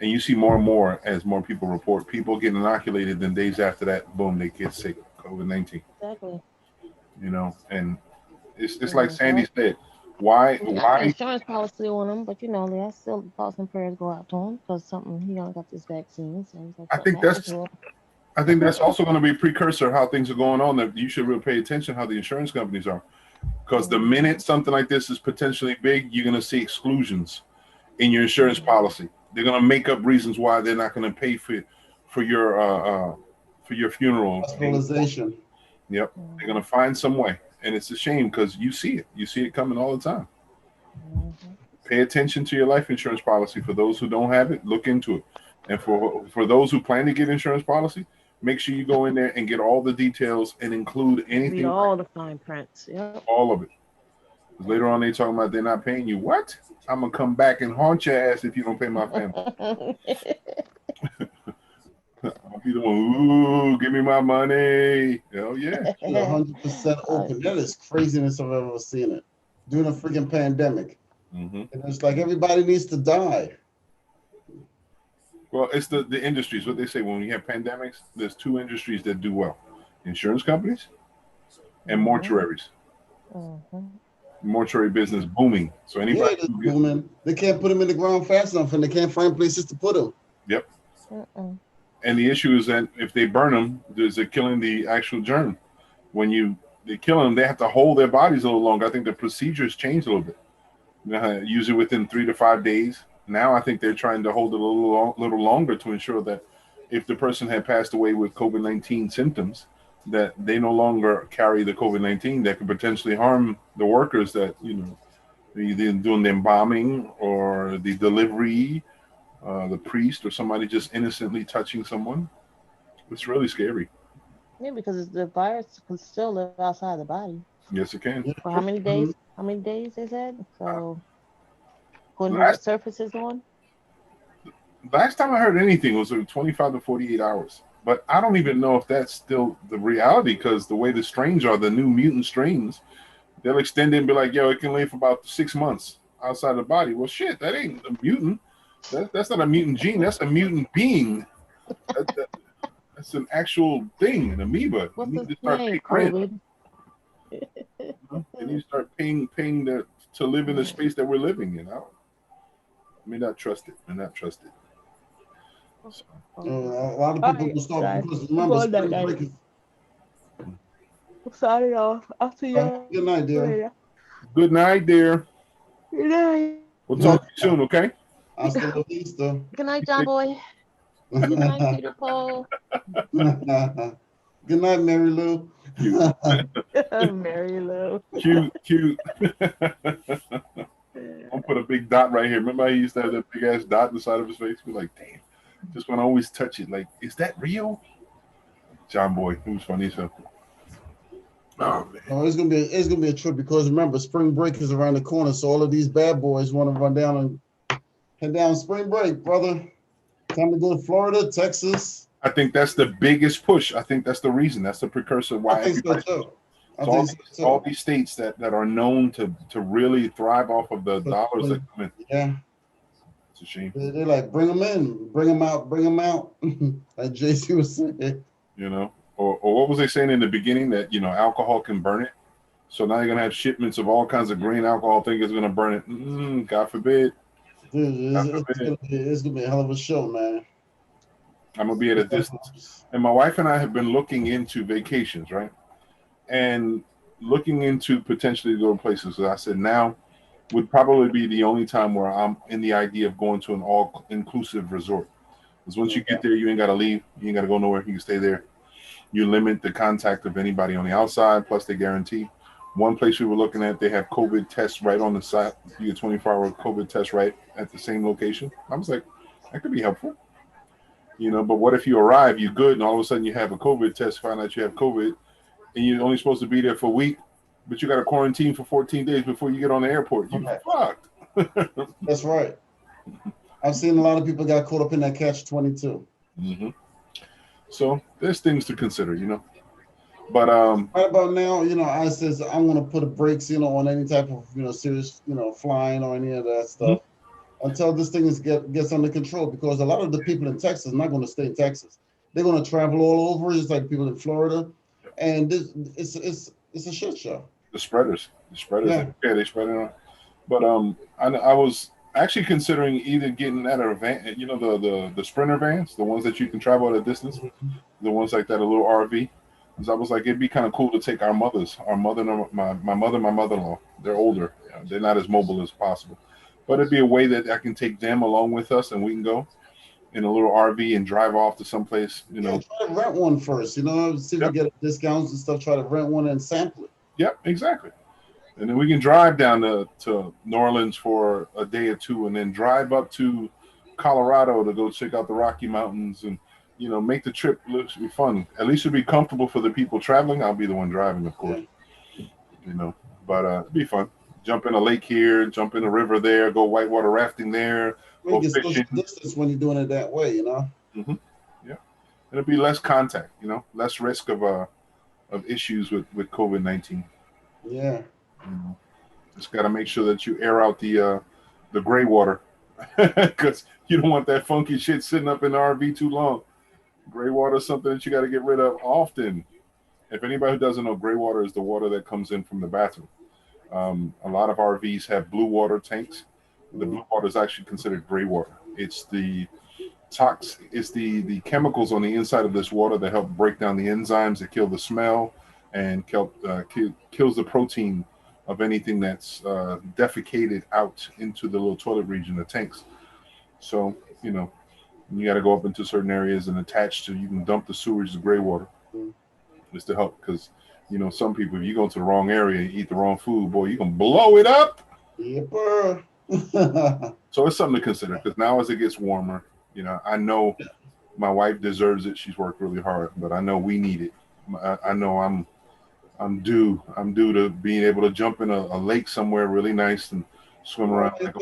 And you see more and more as more people report people getting inoculated. Then days after that, boom, they get sick, COVID-19. Exactly. You know, and it's like Sandy said. Why? Insurance policy on them, but they still thoughts and prayers go out to him because he only got this vaccine. So like, I think that's also going to be a precursor of how things are going on. That you should really pay attention how the insurance companies are, because the minute something like this is potentially big, you're going to see exclusions in your insurance policy. They're going to make up reasons why they're not going to pay for your funeral. Hospitalization. Yep, they're going to find some way, and it's a shame because you see it coming all the time. Pay attention to your life insurance policy. For those who don't have it, look into it, and for those who plan to get insurance policy, make sure you go in there and get all the details and include anything. Read all the fine prints. Yep. All of it. Later on, they talking about they're not paying you. What? I'm gonna come back and haunt your ass if you don't pay my family. I'll be the one. Ooh, give me my money. Hell yeah. 100% open. That is craziness I've ever seen it. During a freaking pandemic, and it's like everybody needs to die. Well, it's the industries. What they say when you have pandemics, there's 2 industries that do well: insurance companies and mortuaries. Mortuary business booming. So anybody booming, they can't put them in the ground fast enough, and they can't find places to put them. Yep. And the issue is that if they burn them, they're killing the actual germ. When they kill them, they have to hold their bodies a little longer. I think the procedures changed a little bit. Usually within 3 to 5 days. Now I think they're trying to hold it a little longer to ensure that if the person had passed away with COVID-19 symptoms, that they no longer carry the COVID-19 that could potentially harm the workers that either doing the embalming or the delivery, the priest or somebody just innocently touching someone. It's really scary. Yeah, because the virus can still live outside the body. Yes, it can. Yeah. For how many Mhm. days? How many days they said? Uh, So according to last what surface it's on. last time I heard anything was 25 to 48 hours. But I don't even know if that's still the reality because the way the strains are, the new mutant strains, they'll extend it and be like, yo, it can live for about 6 months outside the body. Well, shit, that ain't a mutant. That's not a mutant gene. That's a mutant being. That's an actual thing, an amoeba. You What's need his to start name? paying rent. COVID. They need to start paying to live in the space that we're living in. I may not trust it. May not trust it. So, A lot of All people right, will start guys. because I'm remember, going night spring night. break is. I'm signing off. I'll see y'all Good night, dear. later. good night, dear. Good night. We'll talk to you soon, okay? Hasta la vista. Good night, John Boy. Good night, Peter Paul. Good night, Mary Lou. Cute, Mary Lou. cute, cute. I'll put a big dot right here. Remember, I used to have that big ass dot in the side of his face. Be like, damn. Just want to always touch it. Like, is that real? John Boy, he was funny. So, oh man, No, it's gonna be a trip because remember, spring break is around the corner, so all of these bad boys want to run down and head down spring break, brother. Time to go to Florida, Texas. I think that's the biggest push. I think that's the reason. That's the precursor why I think so too. I all, think so all too. these states that are known to really thrive off of the dollars that come in. Yeah, It's a shame. they're like, bring them in, bring them out, bring them out. Like JC was saying. Or what was they saying in the beginning that alcohol can burn it? So now you're gonna have shipments of all kinds of grain alcohol. Think it's gonna burn it? God forbid. Dude, God it's forbid. it's gonna be a hell of a show, man. I'm gonna be at a distance. And my wife and I have been looking into vacations, right? And looking into potentially going places. So I said now would probably be the only time where I'm in the idea of going to an all-inclusive resort. Because once you get there, you ain't gotta leave. You ain't gotta go nowhere. You can stay there. You limit the contact of anybody on the outside. Plus, they guarantee. One place we were looking at, they have COVID tests right on the site. You get 24-hour COVID test right at the same location. I was like, that could be helpful. But what if you arrive, you're good, and all of a sudden you have a COVID test, find out you have COVID, and you're only supposed to be there for a week, but you got to quarantine for 14 days before you get on the airport. You fucked. That's right. I've seen a lot of people got caught up in that catch-22. Mm-hmm. So there's things to consider, But right about now, I says I'm gonna put a brakes, on any type of serious, flying or any of that stuff until this thing gets under control. Because a lot of the people in Texas are not going to stay in Texas. They're going to travel all over, just like people in Florida, and it's a shit show. The spreaders, Yeah. they spread it on. But I was actually considering either getting that or a van, the Sprinter vans, the ones that you can travel at a distance, the ones like that, a little RV. Because I was like, it'd be kind of cool to take our mother, and my mother-in-law. They're older, they're not as mobile as possible, but it'd be a way that I can take them along with us, and we can go in a little RV and drive off to someplace. Yeah, try to rent one first. See if you get discounts and stuff. Try to rent one and sample it. Yep, exactly. And then we can drive down to New Orleans for a day or two, and then drive up to Colorado to go check out the Rocky Mountains, and make the trip be fun. At least it'll be comfortable for the people traveling. I'll be the one driving, of course. Yeah. But it'd be fun. Jump in a lake here, jump in a river there, go whitewater rafting there, You go get fishing. social distance when you're doing it that way, Mm-hmm. Yeah, it'll be less contact. Less risk of issues with COVID-19. Yeah. Just got to make sure that you air out the gray water, because you don't want that funky shit sitting up in the RV too long. Gray water is something that you got to get rid of often. If anybody who doesn't know, gray water is the water that comes in from the bathroom. A lot of RVs have blue water tanks. The blue water is actually considered gray water. It's the chemicals on the inside of this water that help break down the enzymes that kill the smell and kills the protein of anything that's defecated out into the little toilet region, the tanks. So, you got to go up into certain areas and attach to, you can dump the sewage to gray water. is to help because some people, if you go to the wrong area and eat the wrong food, boy, you can blow it up. Yepper. So it's something to consider because now as it gets warmer, I know my wife deserves it. She's worked really hard, but I know we need it. I know I'm due to being able to jump in a lake somewhere really nice and swim around. Like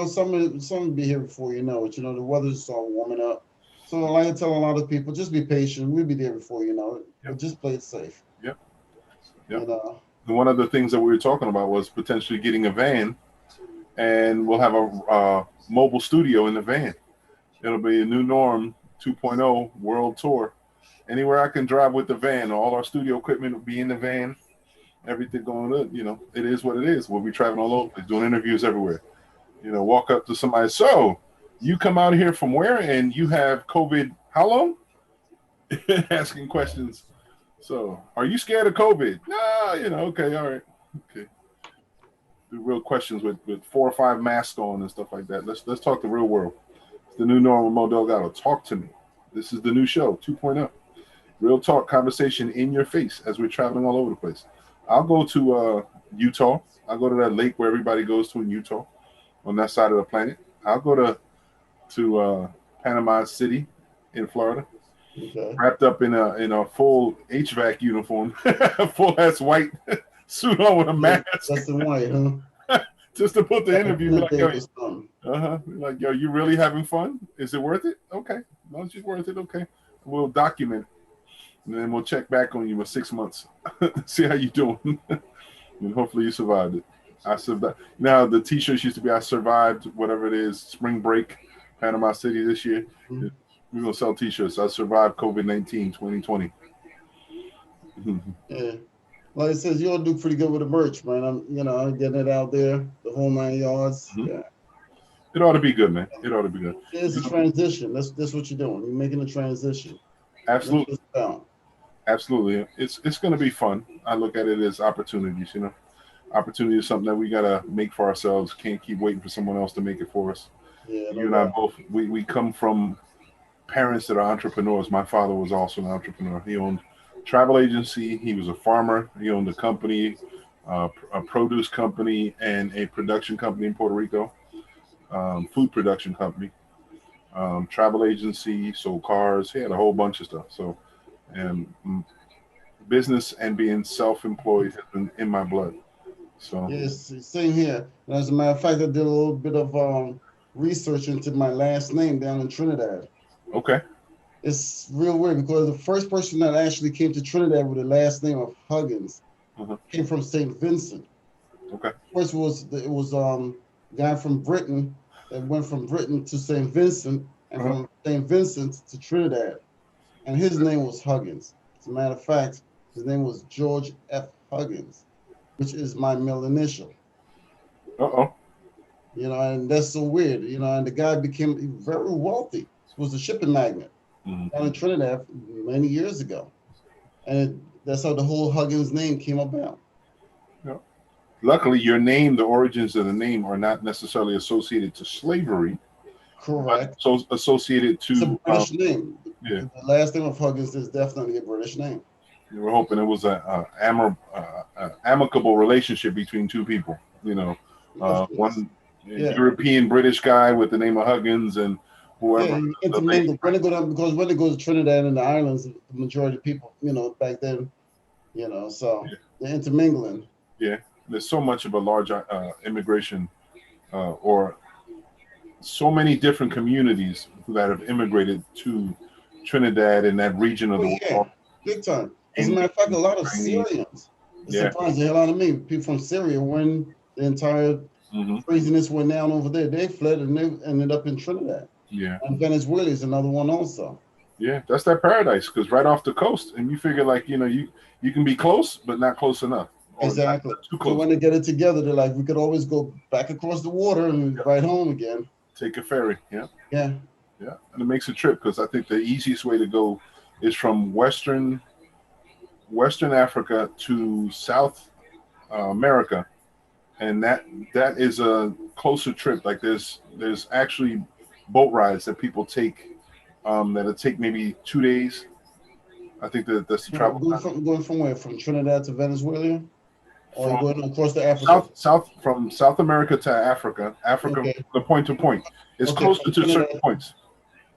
Some be here before you know it. The weather's all warming up. So like I tell a lot of people, just be patient. We'll be there before you know it. Yep. But just play it safe. Yep. And one of the things that we were talking about was potentially getting a van, and we'll have a mobile studio in the van. It'll be a new norm 2.0 world tour. Anywhere I can drive with the van, all our studio equipment will be in the van. Everything going on, it is what it is. We'll be traveling all over, doing interviews everywhere. Walk up to somebody. So, you come out here from where, and you have COVID? How long? Asking questions. So, are you scared of COVID? No, okay, all right, okay. The real questions with 4 or 5 masks on and stuff like that. Let's talk the real world. It's the new normal. Mo Delgado. Talk to me. This is the new show 2.0. Real talk, conversation in your face as we're traveling all over the place. I'll go to Utah. I'll go to that lake where everybody goes to in Utah, on that side of the planet. I'll go to Panama City in Florida, wrapped up in a full HVAC uniform, full ass white suit on with a mask. That's in white, huh? Just to put the interview. Like, yo, you really having fun? Is it worth it? Okay. No, it's just worth it. Okay. We'll document it. And then we'll check back on you in 6 months, see how you doing, and hopefully you survived it. I survived. Now the T-shirts used to be "I survived whatever it is, spring break, Panama City this year." Mm-hmm. We're gonna sell T-shirts. I survived COVID-19 2020. Yeah, like I said, you all do pretty good with the merch, man. I'm getting it out there, the whole 9 yards. Mm-hmm. Yeah, it ought to be good, man. It ought to be good. It's a transition. That's what you're doing. You're making a transition. Absolutely. Absolutely. It's going to be fun. I look at it as opportunities, Opportunity is something that we got to make for ourselves. Can't keep waiting for someone else to make it for us. Yeah, you and I both, we come from parents that are entrepreneurs. My father was also an entrepreneur. He owned a travel agency. He was a farmer. He owned a company, a produce company, and a production company in Puerto Rico, food production company, travel agency, sold cars. He had a whole bunch of stuff. So, and business and being self-employed has been in my blood. So yes, same here. And as a matter of fact, I did a little bit of research into my last name down in Trinidad. Okay. It's real weird because the first person that actually came to Trinidad with the last name of Huggins came from St. Vincent. Okay. First it was a guy from Britain that went from Britain to St. Vincent and from St. Vincent to Trinidad. And his name was Huggins. As a matter of fact, his name was George F. Huggins, which is my middle initial. And that's so weird. And the guy became very wealthy. He was a shipping magnate down in Trinidad many years ago. And that's how the whole Huggins name came about. Yeah. Luckily, your name, the origins of the name are not necessarily associated to slavery. Correct. So associated to it's a British name. Yeah. The last name of Huggins is definitely a British name. You were hoping it was an amicable relationship between two people. One European British guy with the name of Huggins and whoever. Yeah, intermingle. When they go to Trinidad and the islands, the majority of people, back then, so they're intermingling. Yeah, there's so much of a large immigration or so many different communities that have immigrated to Trinidad and that region of the world. Big time. As a matter of fact, a lot of Syrians. It surprised the hell out of me. People from Syria, when the entire craziness went down over there, they fled and they ended up in Trinidad. Yeah. And Venezuela is another one also. Yeah, that's that paradise because right off the coast, and you figure you can be close, but not close enough. Exactly. Too close. So when they get it together, they're like, we could always go back across the water and right home again. Take a ferry. Yeah. Yeah. Yeah, and it makes a trip because I think the easiest way to go is from Western Africa to South America, and that is a closer trip. Like there's actually boat rides that people take that'll take maybe 2 days, I think that's the travel Going from where? From Trinidad to Venezuela? Or from going across to Africa? from South America to Africa. Africa, Okay. the point to point. It's Okay, closer from to certain Trinidad. points.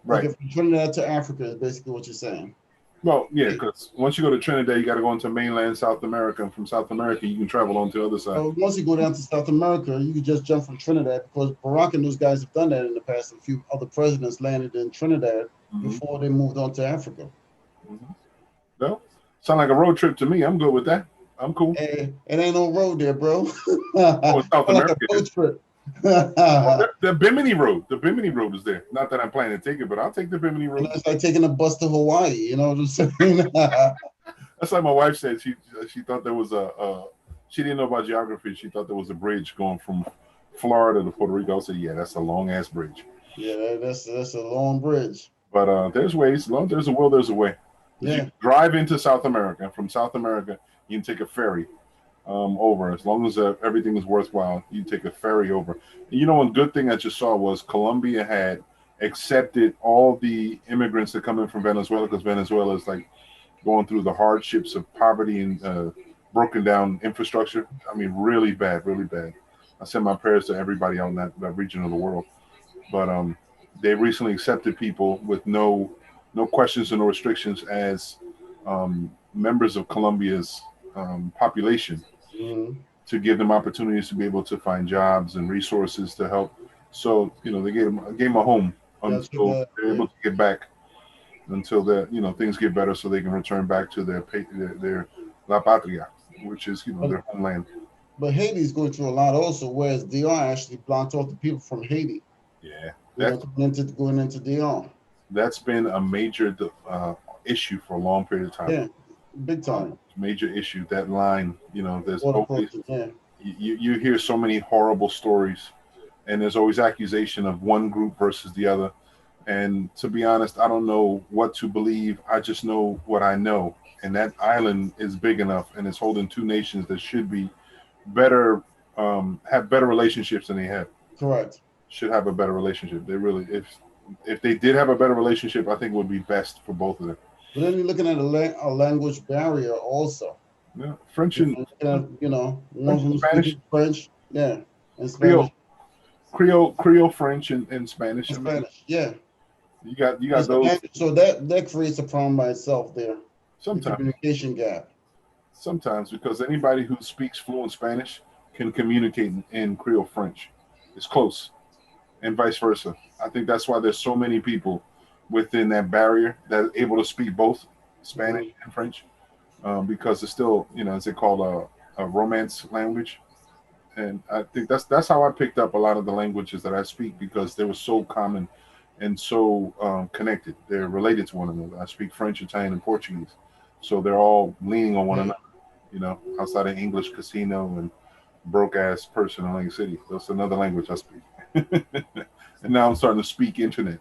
Right. Okay, from Trinidad to Africa is basically what you're saying. Well, yeah, because once you go to Trinidad, you got to go into mainland South America, and from South America, you can travel on to the other side. Once you go down to South America, you can just jump from Trinidad because Barack and those guys have done that in the past. A few other presidents landed in Trinidad before they moved on to Africa. No, sound like a road trip to me. I'm good with that. I'm cool. Hey, it ain't no road there, bro. Oh, South like America. a boat trip. The Bimini Road. The Bimini Road is there. Not that I'm planning to take it, but I'll take the Bimini Road. It's like taking a bus to Hawaii. You know what I'm saying? That's like my wife said. She thought there was she didn't know about geography. She thought there was a bridge going from Florida to Puerto Rico. I said, yeah, that's a long ass bridge. Yeah, that's a long bridge. But there's ways. As long as there's a will, there's a way. Yeah. You drive into South America. From South America, you can take a ferry over. As long as everything is worthwhile, you take a ferry over. And you know, one good thing I just saw was Colombia had accepted all the immigrants that come in from Venezuela, because Venezuela is like going through the hardships of poverty and broken down infrastructure. I mean, really bad, really bad. I send my prayers to everybody out in that region of the world. But they recently accepted people with no questions and no restrictions as members of Colombia's population, to give them opportunities to be able to find jobs and resources to help. So, you know, they gave them a home until they're able to get back, until things get better, so they can return back to their La Patria, which is their homeland. But Haiti's going through a lot also, whereas DR actually blocked off the people from Haiti. Yeah, going into DR. That's been a major issue for a long period of time. Yeah, big time. Major issue. That line, there's always, yeah. you hear so many horrible stories, and there's always accusation of one group versus the other. And to be honest, I don't know what to believe. I just know what I know. And that island is big enough, and it's holding two nations that should be better, have better relationships than they have. Correct. Should have a better relationship. They really, if they did have a better relationship, I think it would be best for both of them. But then you're looking at a language barrier also. Yeah, French and one from Spanish, French, yeah, and Spanish. Creole, French, and Spanish. Spanish, yeah. You got those. So that creates a problem by itself there. Sometimes the communication gap. Sometimes, because anybody who speaks fluent Spanish can communicate in Creole French. It's close, and vice versa. I think that's why there's so many people within that barrier that are able to speak both Spanish and French, because it's still, as they call a romance language. And I think that's how I picked up a lot of the languages that I speak, because they were so common and so connected. They're related to one another. I speak French, Italian, and Portuguese, so they're all leaning on one another. Outside of English, casino, and broke ass person in Lake City. That's another language I speak. And now I'm starting to speak internet.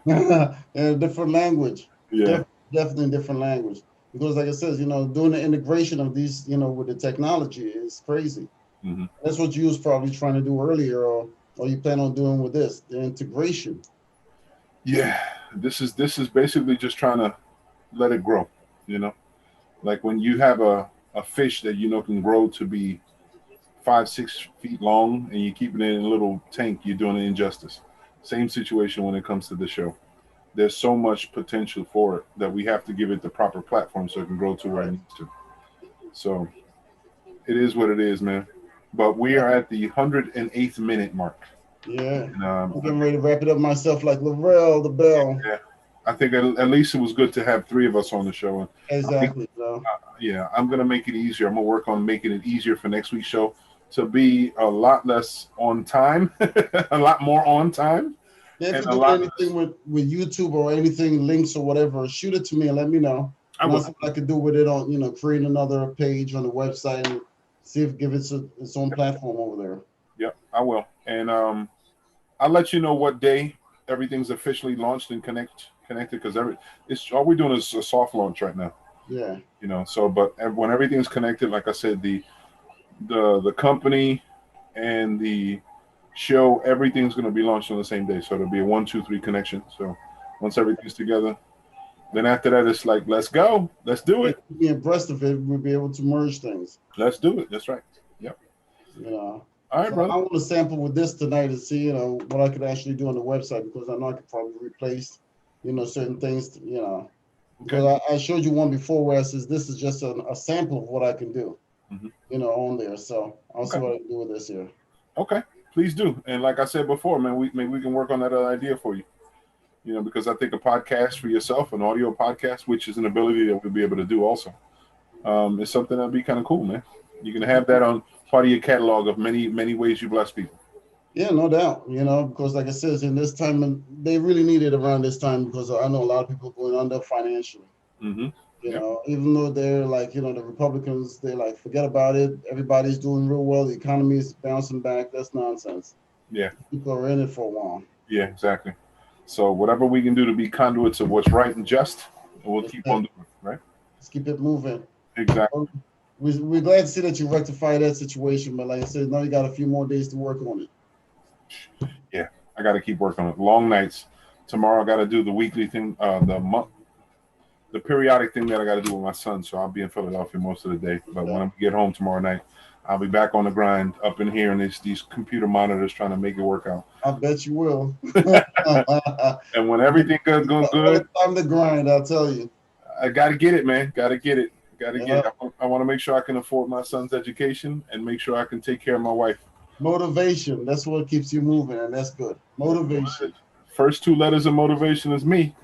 Yeah, different language. Yeah, definitely different language. Because, like I said, doing the integration of these, with the technology is crazy. Mm-hmm. That's what you was probably trying to do earlier, or you plan on doing with this, the integration. Yeah, this is basically just trying to let it grow. Like when you have a fish that can grow to be 5-6 feet long, and you keep it in a little tank, you're doing it injustice. Same situation when it comes to the show. There's so much potential for it that we have to give it the proper platform so it can grow to where it needs to. So it is what it is, man. But we are at the 108th minute mark. Yeah, and, I'm getting ready to wrap it up myself, like Laurel the Bell. Yeah, I think at least it was good to have three of us on the show. And exactly. I'm gonna make it easier. I'm gonna work on making it easier for next week's show to be a lot less on time, a lot more on time. Yeah, if you do anything with YouTube or anything, links or whatever, shoot it to me and let me know. I could do with it on, create another page on the website and see if give it its own platform over there. Yep, I will. And I'll let you know what day everything's officially launched and connected, because it's all we're doing is a soft launch right now. Yeah. But when everything's connected, like I said, the company and the show, everything's going to be launched on the same day. So it'll be a 1, 2, 3 connection. So once everything's together, Then after that, it's like, let's go. Let's do it. Be abreast of it, we'll be able to merge things. Let's do it. That's right. Yep. You know. All right, So brother. I want to sample with this tonight and see, what I could actually do on the website because I know I could probably replace, certain things, because Okay. I showed you one before where I says this is just a sample of what I can do, Mhm. on there. So I'll see Okay. what I can do with this here. Okay. Please do. And like I said before, man, maybe we can work on that other idea for you. Because I think a podcast for yourself, an audio podcast, which is an ability that we'll be able to do also, is something that'd be kind of cool, man. You can have that on part of your catalog of many, many ways you bless people. Yeah, no doubt, because like I said, in this time, and they really need it around this time because I know a lot of people going under financially. Mm-hmm. Yep. Even though they're like, the Republicans, they like, forget about it. Everybody's doing real well. The economy is bouncing back. That's nonsense. Yeah. People are in it for a while. Yeah, exactly. So whatever we can do to be conduits of what's right and just, we'll That's keep it. on doing it, right? Let's keep it moving. Exactly. We're glad to see that you rectify that situation, but like I said, now you got a few more days to work on it. Yeah, I got to keep working on it. Long nights. Tomorrow I got to do the weekly thing, the periodic thing that I got to do with my son. So I'll be in Philadelphia most of the day. But when I get home tomorrow night, I'll be back on the grind up in here, and these computer monitors trying to make it work out. I bet you will. And when everything goes good, time to grind, I'll tell you. I got to get it, man. Got to get it. Got to get it. I want to make sure I can afford my son's education and make sure I can take care of my wife. Motivation. That's what keeps you moving, and that's good. Motivation. First two letters of motivation is me.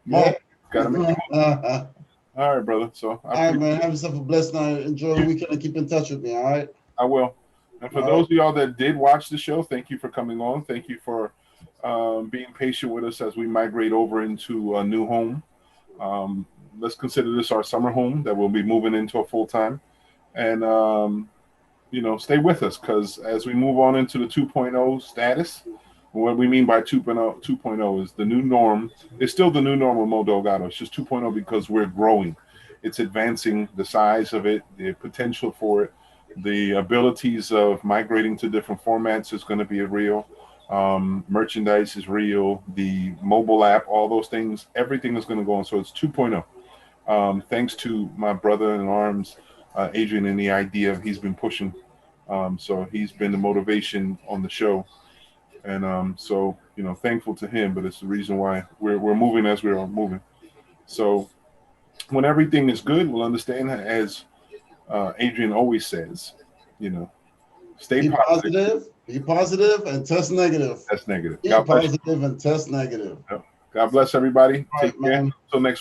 Yeah. Gotta make it move. All right, brother. So all right, man. Have yourself a blessed night. Enjoy the weekend and keep in touch with me. All right. I will. And for those of y'all that did watch the show, thank you for coming on. Thank you for being patient with us as we migrate over into a new home. Let's consider this our summer home that we'll be moving into a full time. And stay with us because as we move on into the 2.0 status, what we mean by 2.0 is the new norm. It's still the new normal Mo Delgado. It's just 2.0 because we're growing. It's advancing the size of it, the potential for it, the abilities of migrating to different formats is going to be real. Merchandise is real. The mobile app, all those things, everything is going to go on. So it's 2.0. Thanks to my brother in arms, Adrian, and the idea he's been pushing. So he's been the motivation on the show. And so, thankful to him, but it's the reason why we're moving as we're moving. So when everything is good, we'll understand, as Adrian always says, stay positive. Be positive and test negative. That's negative. Be positive and test negative. God bless everybody. All Take right, care. man. Until next week.